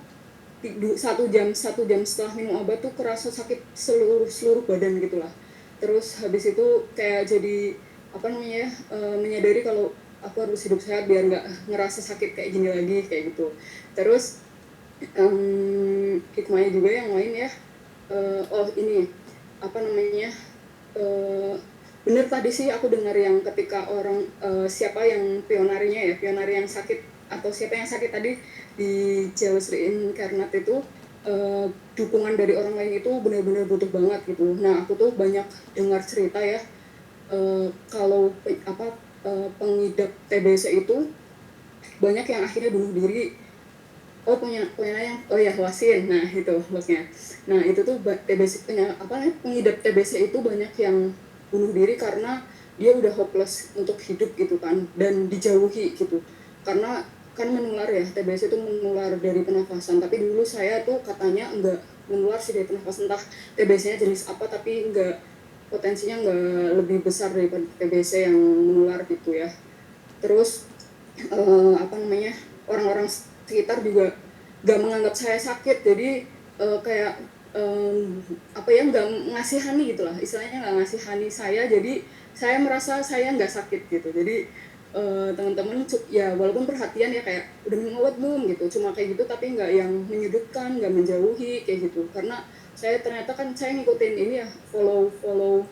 1 jam setelah minum obat tuh kerasa sakit seluruh badan gitulah. Terus habis itu kayak jadi menyadari kalau aku harus hidup sehat biar nggak ngerasa sakit kayak gini lagi kayak gitu. Terus hikmahnya juga yang lain ya, bener tadi sih aku dengar yang ketika orang siapa yang pionari yang sakit atau siapa yang sakit tadi di Jealous Reincarnate itu dukungan dari orang lain itu benar-benar butuh banget gitu. Nah aku tuh banyak dengar cerita ya kalau pengidap TBC itu banyak yang akhirnya bunuh diri. Punya yang Wasin, nah itu bosnya. Nah itu tuh TBC pengidap TBC itu banyak yang bunuh diri karena dia udah hopeless untuk hidup gitu kan, dan dijauhi gitu karena kan menular ya, TBC itu menular dari pernafasan, tapi dulu saya tuh katanya enggak menular sih dari pernafasan, entah TBC-nya jenis apa tapi enggak, potensinya enggak lebih besar daripada TBC yang menular gitu ya. Terus orang-orang sekitar juga gak menganggap saya sakit, jadi kayak nggak ngasihani gitulah, istilahnya nggak ngasihani saya, jadi saya merasa saya nggak sakit gitu. Jadi teman-teman ya walaupun perhatian ya kayak udah minum obat belum gitu, cuma kayak gitu tapi nggak yang menyudutkan, nggak menjauhi kayak gitu, karena saya ternyata kan saya ngikutin ini ya, follow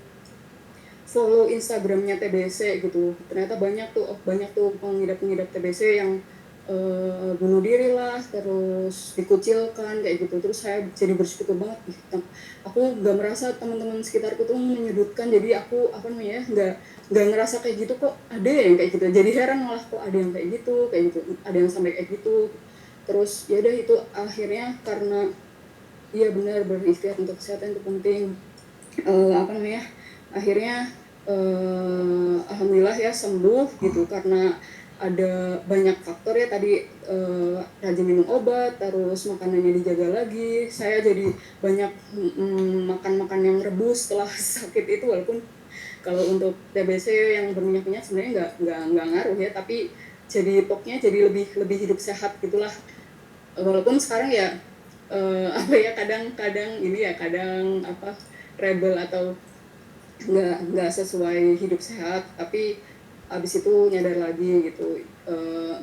Instagramnya TBC gitu. Ternyata banyak tuh pengidap TBC yang bunuh diri lah, terus dikucilkan kayak gitu. Terus saya jadi bersyukur banget, aku nggak merasa teman-teman sekitarku tuh menyudutkan, jadi aku nggak ngerasa kayak gitu, kok ada yang kayak gitu. Jadi heran malah kok ada yang kayak gitu, ada yang sampai kayak gitu. Terus ya udah itu akhirnya karena iya benar, berikhtiar untuk kesehatan itu penting. Akhirnya alhamdulillah ya sembuh gitu, karena ada banyak faktor ya tadi, rajin minum obat, terus makanannya dijaga lagi. Saya jadi banyak makan yang rebus setelah sakit itu, walaupun kalau untuk TBC yang berminyak-minyak sebenarnya nggak ngaruh ya, tapi jadi pokoknya jadi lebih hidup sehat gitulah. Walaupun sekarang ya kadang ini ya, kadang rebel atau nggak sesuai hidup sehat, tapi abis itu nyadar lagi gitu,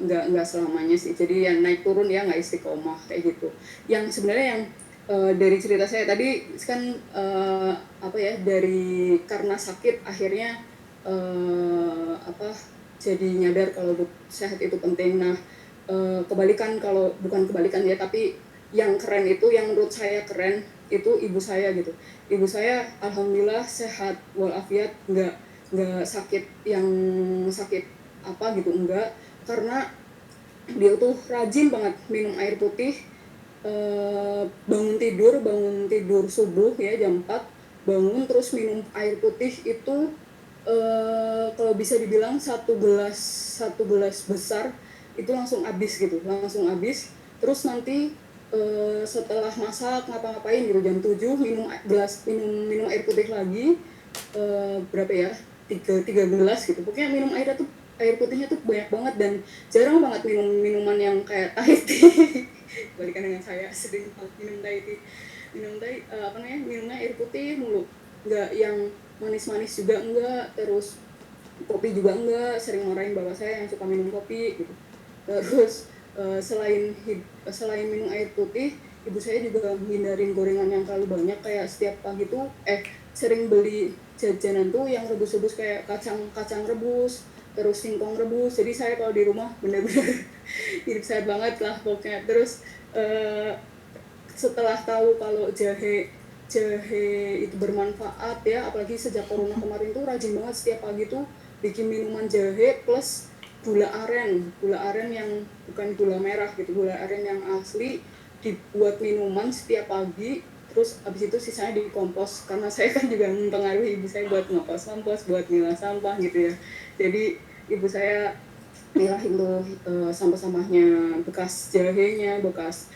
nggak selamanya sih, jadi yang naik turun ya, nggak istiqomah kayak gitu. Yang sebenarnya yang dari cerita saya tadi kan dari karena sakit akhirnya jadi nyadar kalau sehat itu penting. Nah bukan kebalikan ya, tapi yang keren itu, yang menurut saya keren itu ibu saya gitu. Ibu saya alhamdulillah sehat walafiat, nggak sakit gitu, enggak, karena dia tuh rajin banget minum air putih, bangun tidur subuh ya jam 4 bangun, terus minum air putih itu kalau bisa dibilang satu gelas besar itu langsung habis. Terus nanti setelah masak ngapa-ngapain gitu jam 7 minum air putih lagi, berapa ya, 3 gelas gitu, pokoknya minum airnya tuh air putihnya tuh banyak banget dan jarang banget minum minuman yang kayak Thai tea. Balikan dengan saya sering banget minum Thai tea, minumnya air putih mulu, nggak yang manis-manis juga enggak, terus kopi juga enggak, sering marahin bapak saya yang suka minum kopi gitu. Terus selain minum air putih, ibu saya juga menghindarin gorengan yang terlalu banyak, kayak setiap pagi tuh sering beli jajanan tuh yang rebus-rebus kayak kacang rebus, terus singkong rebus. Jadi saya kalau di rumah bener-bener hidup sehat banget lah pokoknya. Terus setelah tahu kalau jahe itu bermanfaat ya, apalagi sejak corona kemarin tuh rajin banget setiap pagi tuh bikin minuman jahe plus gula aren yang bukan gula merah gitu, gula aren yang asli, dibuat minuman setiap pagi. Terus abis itu sisanya dikompos, karena saya kan juga mempengaruhi ibu saya buat ngompos, buat milah sampah gitu ya. Jadi ibu saya milahin tuh sampah-sampahnya, bekas jahenya, bekas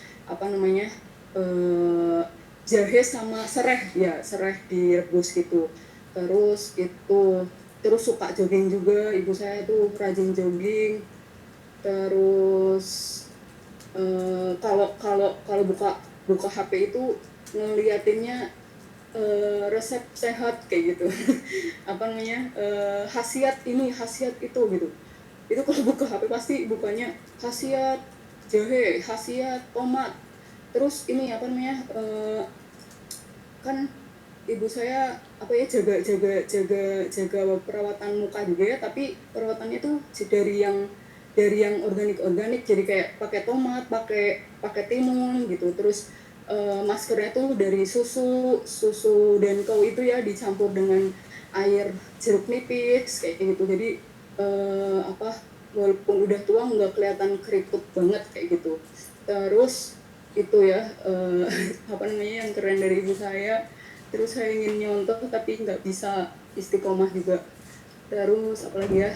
jahe sama sereh direbus gitu. Terus suka jogging juga, ibu saya tuh rajin jogging. Terus kalau buka HP itu ngeliatinnya resep sehat kayak gitu. Khasiat ini, khasiat itu gitu. Itu kalau buka HP pasti bukanya khasiat jahe, khasiat tomat. Terus ini kan ibu saya jaga perawatan muka juga ya, tapi perawatannya tuh dari yang organik, jadi kayak pakai tomat, pakai timun gitu. Terus maskernya tuh dari susu Denko itu ya, dicampur dengan air jeruk nipis kayak gitu. Jadi walaupun udah tua nggak kelihatan keriput banget kayak gitu. Terus itu ya yang keren dari ibu saya. Terus saya ingin nyontoh tapi nggak bisa istiqomah juga. Terus apalagi ya,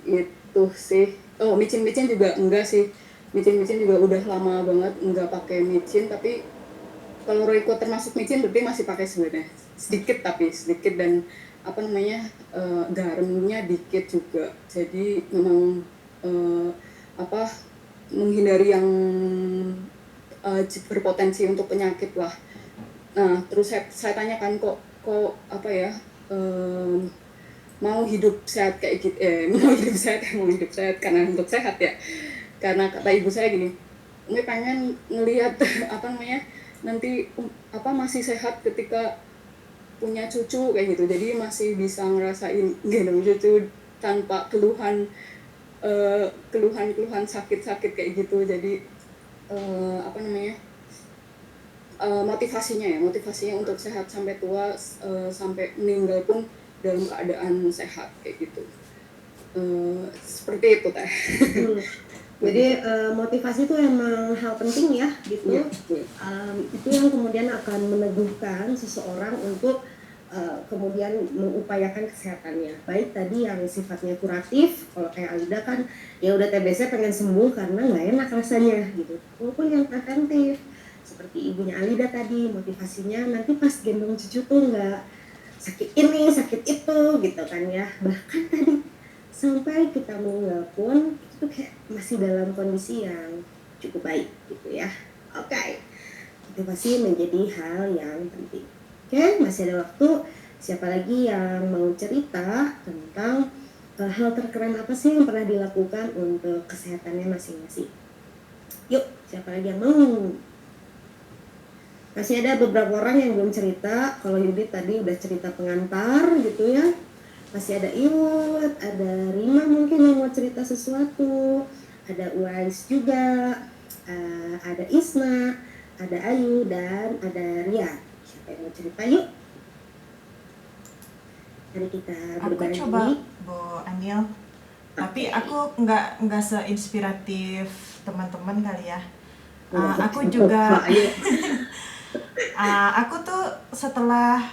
itu sih. Micin juga enggak sih, micin juga udah lama banget enggak pakai micin. Tapi kalau Royco termasuk micin berarti masih pakai sebenarnya, sedikit dan garamnya dikit juga. Jadi memang menghindari yang berpotensi untuk penyakit lah. Nah, terus saya tanyakan kok mau hidup sehat kayak gitu, mau hidup sehat karena untuk sehat ya. Karena kata ibu saya gini, ini pengen ngelihat nanti masih sehat ketika punya cucu kayak gitu. Jadi masih bisa ngerasain gendong cucu tanpa keluhan sakit kayak gitu. Jadi motivasinya untuk sehat sampai tua, sampai meninggal pun dalam keadaan sehat kayak gitu. Seperti itu Teh.
Jadi motivasi itu emang hal penting ya gitu.
Ya,
itu yang kemudian akan meneguhkan seseorang untuk kemudian mengupayakan kesehatannya. Baik tadi yang sifatnya kuratif, kalau kayak Alida kan ya udah TBC pengen sembuh karena nggak enak rasanya gitu. Walaupun yang preventif seperti ibunya Alida tadi, motivasinya nanti pas gendong cucu tuh nggak sakit ini sakit itu gitu kan ya. Bahkan tadi sampai kita meninggal pun itu kayak masih dalam kondisi yang cukup baik gitu ya. Oke. Motivasi menjadi hal yang penting. Oke, masih ada waktu. Siapa lagi yang mau cerita tentang hal terkeren apa sih yang pernah dilakukan untuk kesehatannya masing-masing? Yuk, siapa lagi yang mau? Masih ada beberapa orang yang belum cerita. Kalau Yudit tadi udah cerita pengantar gitu ya. Masih ada Iwut, ada Rima mungkin yang mau cerita sesuatu. Ada Uwais juga, ada Isna, ada Ayu, dan ada Ria. Siapa yang mau cerita yuk? Mari kita berbagi.
Aku coba Bu Anil, tapi aku nggak seinspiratif teman-teman kali ya. Aku juga, aku tuh setelah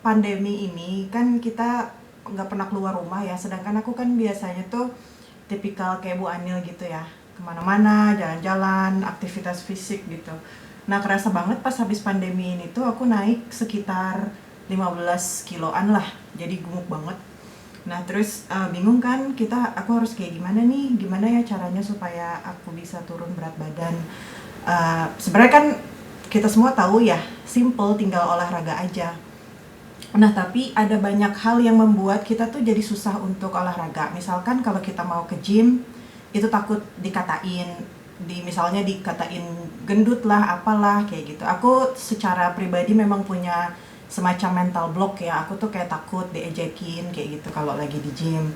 pandemi ini kan kita nggak pernah keluar rumah ya, sedangkan aku kan biasanya tuh tipikal kayak Bu Anil gitu ya, kemana-mana, jalan-jalan, aktivitas fisik gitu. Nah kerasa banget pas habis pandemi ini tuh aku naik sekitar 15 kiloan lah, jadi gemuk banget. Nah terus bingung kan aku harus kayak gimana ya caranya supaya aku bisa turun berat badan. Sebenarnya kan kita semua tahu ya, simple, tinggal olahraga aja. Nah tapi ada banyak hal yang membuat kita tuh jadi susah untuk olahraga. Misalkan kalau kita mau ke gym, itu takut misalnya dikatain gendut lah, apalah kayak gitu. Aku secara pribadi memang punya semacam mental block ya, aku tuh kayak takut diejekin kayak gitu kalau lagi di gym.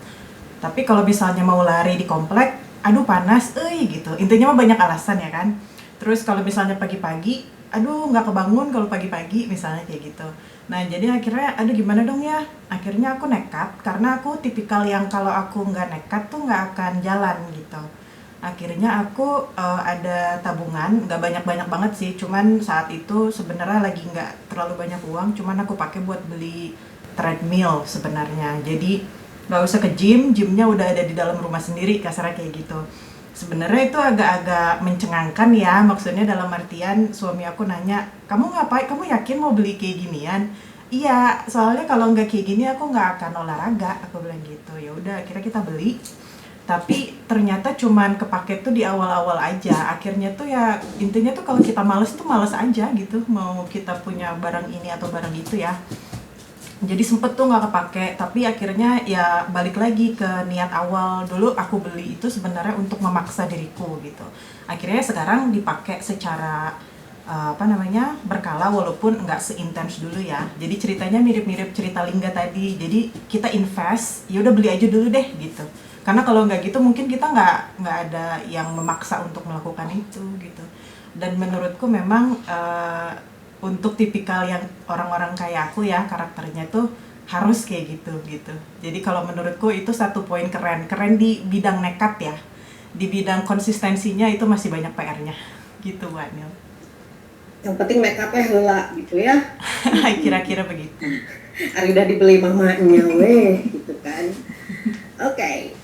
Tapi kalau misalnya mau lari di komplek, aduh panas, gitu. Intinya mah banyak alasan ya kan. Terus kalau misalnya pagi-pagi, aduh nggak kebangun kalau pagi-pagi misalnya kayak gitu. Nah jadi akhirnya, aduh gimana dong ya. Akhirnya aku nekat, karena aku tipikal yang kalau aku nggak nekat tuh nggak akan jalan gitu. Akhirnya aku ada tabungan, nggak banyak-banyak banget sih, cuman saat itu sebenarnya lagi nggak terlalu banyak uang, cuman aku pakai buat beli treadmill sebenarnya. Jadi nggak usah ke gymnya udah ada di dalam rumah sendiri, kasarnya kayak gitu. Sebenarnya itu agak-agak mencengangkan ya, maksudnya dalam artian suami aku nanya, kamu ngapain, kamu yakin mau beli kayak ginian? Iya, soalnya kalau nggak kayak gini aku nggak akan olahraga, aku bilang gitu. Ya udah, akhirnya kita beli. Tapi ternyata cuman kepake tuh di awal-awal aja. Akhirnya tuh ya intinya tuh kalau kita males tuh males aja gitu. Mau kita punya barang ini atau barang itu ya. Jadi sempet tuh nggak kepake. Tapi akhirnya ya balik lagi ke niat awal. Dulu aku beli itu sebenarnya untuk memaksa diriku gitu. Akhirnya sekarang dipakai secara berkala, walaupun nggak seintens dulu ya. Jadi ceritanya mirip-mirip cerita Lingga tadi. Jadi kita invest, ya udah beli aja dulu deh gitu. Karena kalau nggak gitu mungkin kita nggak ada yang memaksa untuk melakukan itu gitu. Dan menurutku memang untuk tipikal yang orang-orang kayak aku ya, karakternya tuh harus kayak gitu. Jadi kalau menurutku itu satu poin keren di bidang nekat ya. Di bidang konsistensinya itu masih banyak PR-nya gitu Mbak Nil.
Yang penting make up-nya heula gitu ya.
Kira-kira begitu.
Arida dibeli mamanya weh gitu kan. Oke.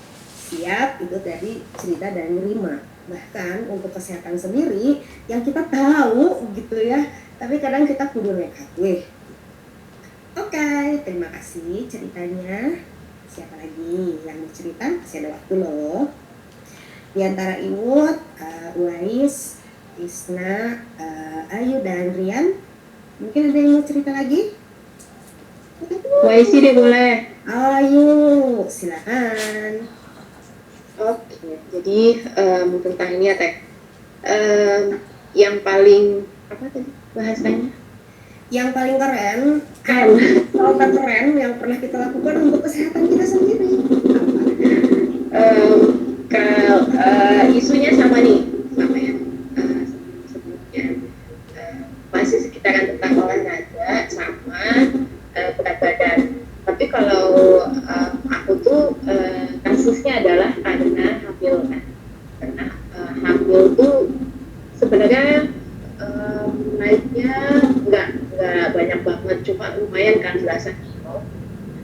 Siap, itu tadi cerita dari Rima. Bahkan untuk kesehatan sendiri yang kita tahu gitu ya, tapi kadang kita kudu nekat weh. Oke, terima kasih ceritanya. Siapa lagi yang mau cerita? Masih ada waktu loh. Di antara Imut, Uwais, Isna, Ayu dan Rian, mungkin ada yang mau cerita lagi?
Uwais deh boleh.
Ayu, silakan.
Oke, jadi tentang ini ya Teh. Yang paling apa tadi bahasanya?
Yang paling keren, hal keren yang pernah kita lakukan untuk kesehatan kita sendiri.
Kalau isunya sama nih, sama ya sebelumnya masih sekitaran tentang olahraga sama berat badan. Tapi kalau aku tuh kasusnya adalah karena hamil kan. Karena hamil tuh sebenarnya naiknya nggak banyak banget, cuma lumayan kan belasan kilo.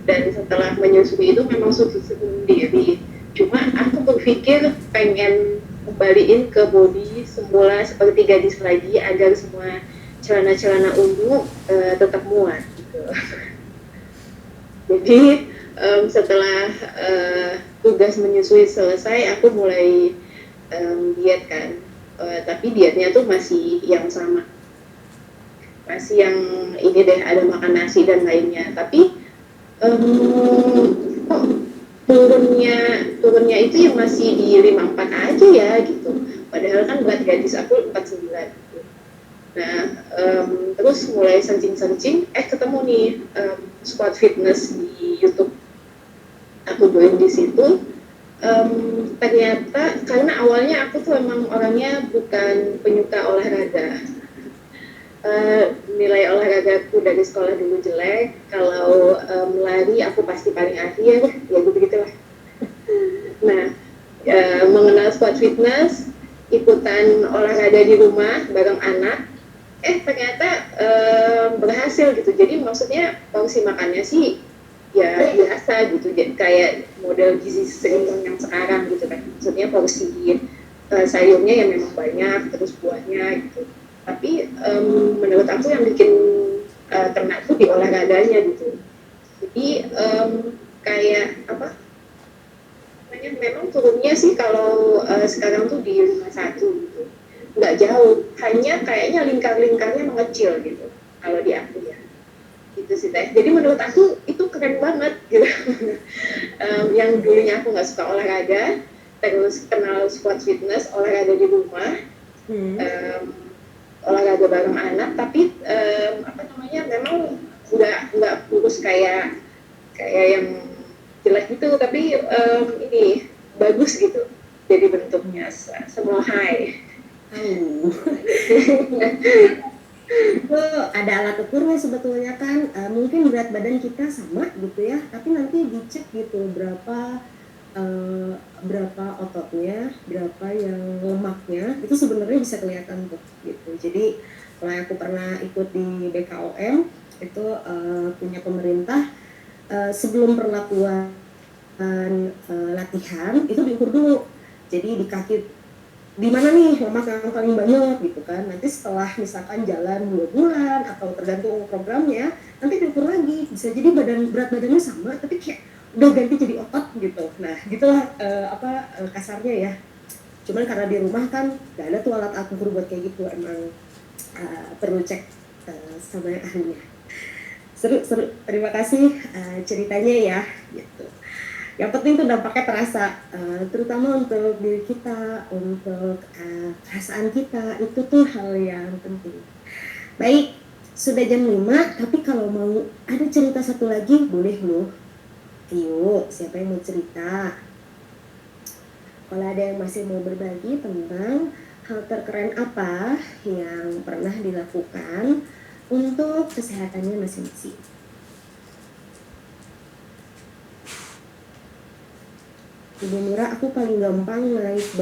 Dan setelah menyusui itu memang sulit sendiri. Cuma aku berpikir pengen kembaliin ke body semula seperti gadis lagi agar semua celana-celana ungu tetap muat gitu. Jadi setelah tugas menyusui selesai, aku mulai diet kan. Tapi dietnya tuh masih yang sama, masih yang ini deh, ada makan nasi dan lainnya. Tapi kok turunnya itu yang masih di 54 aja ya gitu. Padahal kan berat gadis aku 49 gitu. Nah terus mulai searching ketemu nih squad fitness di YouTube. Aku join di situ. Ternyata karena awalnya aku tuh emang orangnya bukan penyuka olahraga. Nilai olahragaku dari sekolah dulu jelek. Kalau lari aku pasti paling akhir, ya gitu-gitulah. Nah, mengenal squad fitness, ikutan olahraga di rumah bareng anak, ternyata berhasil gitu. Jadi maksudnya porsi makannya sih ya biasa gitu, jadi kayak model gizi seimbang yang sekarang gitu kan. Maksudnya porsi sayurnya yang memang banyak, terus buahnya gitu. Tapi menurut aku yang bikin kena tuh di olahraganya gitu. Jadi kayak apa namanya, memang turunnya sih kalau sekarang tuh di 51 gitu, nggak jauh, hanya kayaknya lingkar-lingkarnya mengecil gitu kalau di aku ya, gitu sih Teh. Jadi menurut aku itu keren banget gitu. Yang dulunya aku nggak suka olahraga, terus kenal sport fitness, olahraga di rumah, em, olahraga bareng anak, tapi apa namanya, memang nggak kurus kayak yang jelek gitu, tapi ini bagus gitu, jadi bentuknya semua high.
Itu ada alat ukurnya sebetulnya kan, mungkin berat badan kita sama gitu ya, tapi nanti dicek gitu berapa ototnya, berapa yang lemaknya, itu sebenarnya bisa kelihatan tuh gitu. Jadi kalau aku pernah ikut di BKOM itu punya pemerintah, sebelum perlakuan latihan itu diukur dulu. Jadi di kaki di mana nih lemak yang paling banyak gitu kan. Nanti setelah misalkan jalan 2 bulan atau tergantung programnya, nanti diukur lagi. Bisa jadi berat badannya sama tapi kayak udah ganti jadi otot gitu. Nah, gitulah kasarnya ya. Cuman karena di rumah kan gak ada tuh alat ukur buat kayak gitu, emang perlu cek sama ahlinya. Seru. Terima kasih ceritanya ya gitu. Yang penting tuh dampaknya terasa, terutama untuk diri kita, untuk perasaan kita, itu tuh hal yang penting. Baik, sudah jam 5, tapi kalau mau ada cerita satu lagi boleh loh. Yuk, siapa yang mau cerita? Kalau ada yang masih mau berbagi tentang hal terkeren apa yang pernah dilakukan untuk kesehatannya masing-masing. Ibu Mira, aku paling gampang naik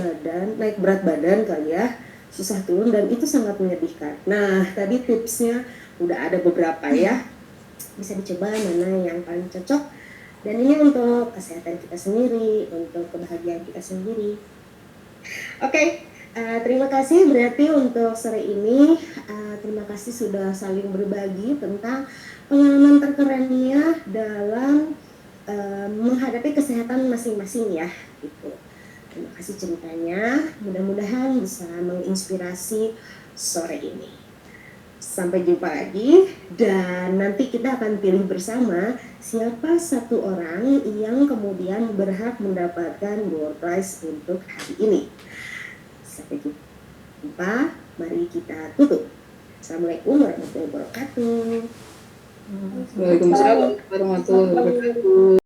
berat badan kali ya, susah turun dan itu sangat menyedihkan. Nah, tadi tipsnya udah ada beberapa ya, bisa dicoba mana yang paling cocok. Dan ini untuk kesehatan kita sendiri, untuk kebahagiaan kita sendiri. Oke, terima kasih berarti untuk sore ini. Terima kasih sudah saling berbagi tentang pengalaman terkerennya dalam menghadapi kesehatan masing-masing ya gitu. Terima kasih ceritanya, mudah-mudahan bisa menginspirasi sore ini. Sampai jumpa lagi, dan nanti kita akan pilih bersama siapa satu orang yang kemudian berhak mendapatkan door prize untuk hari ini. Sampai jumpa, mari kita tutup. Assalamualaikum warahmatullahi wabarakatuh.
Waalaikumsalam warahmatullahi wabarakatuh.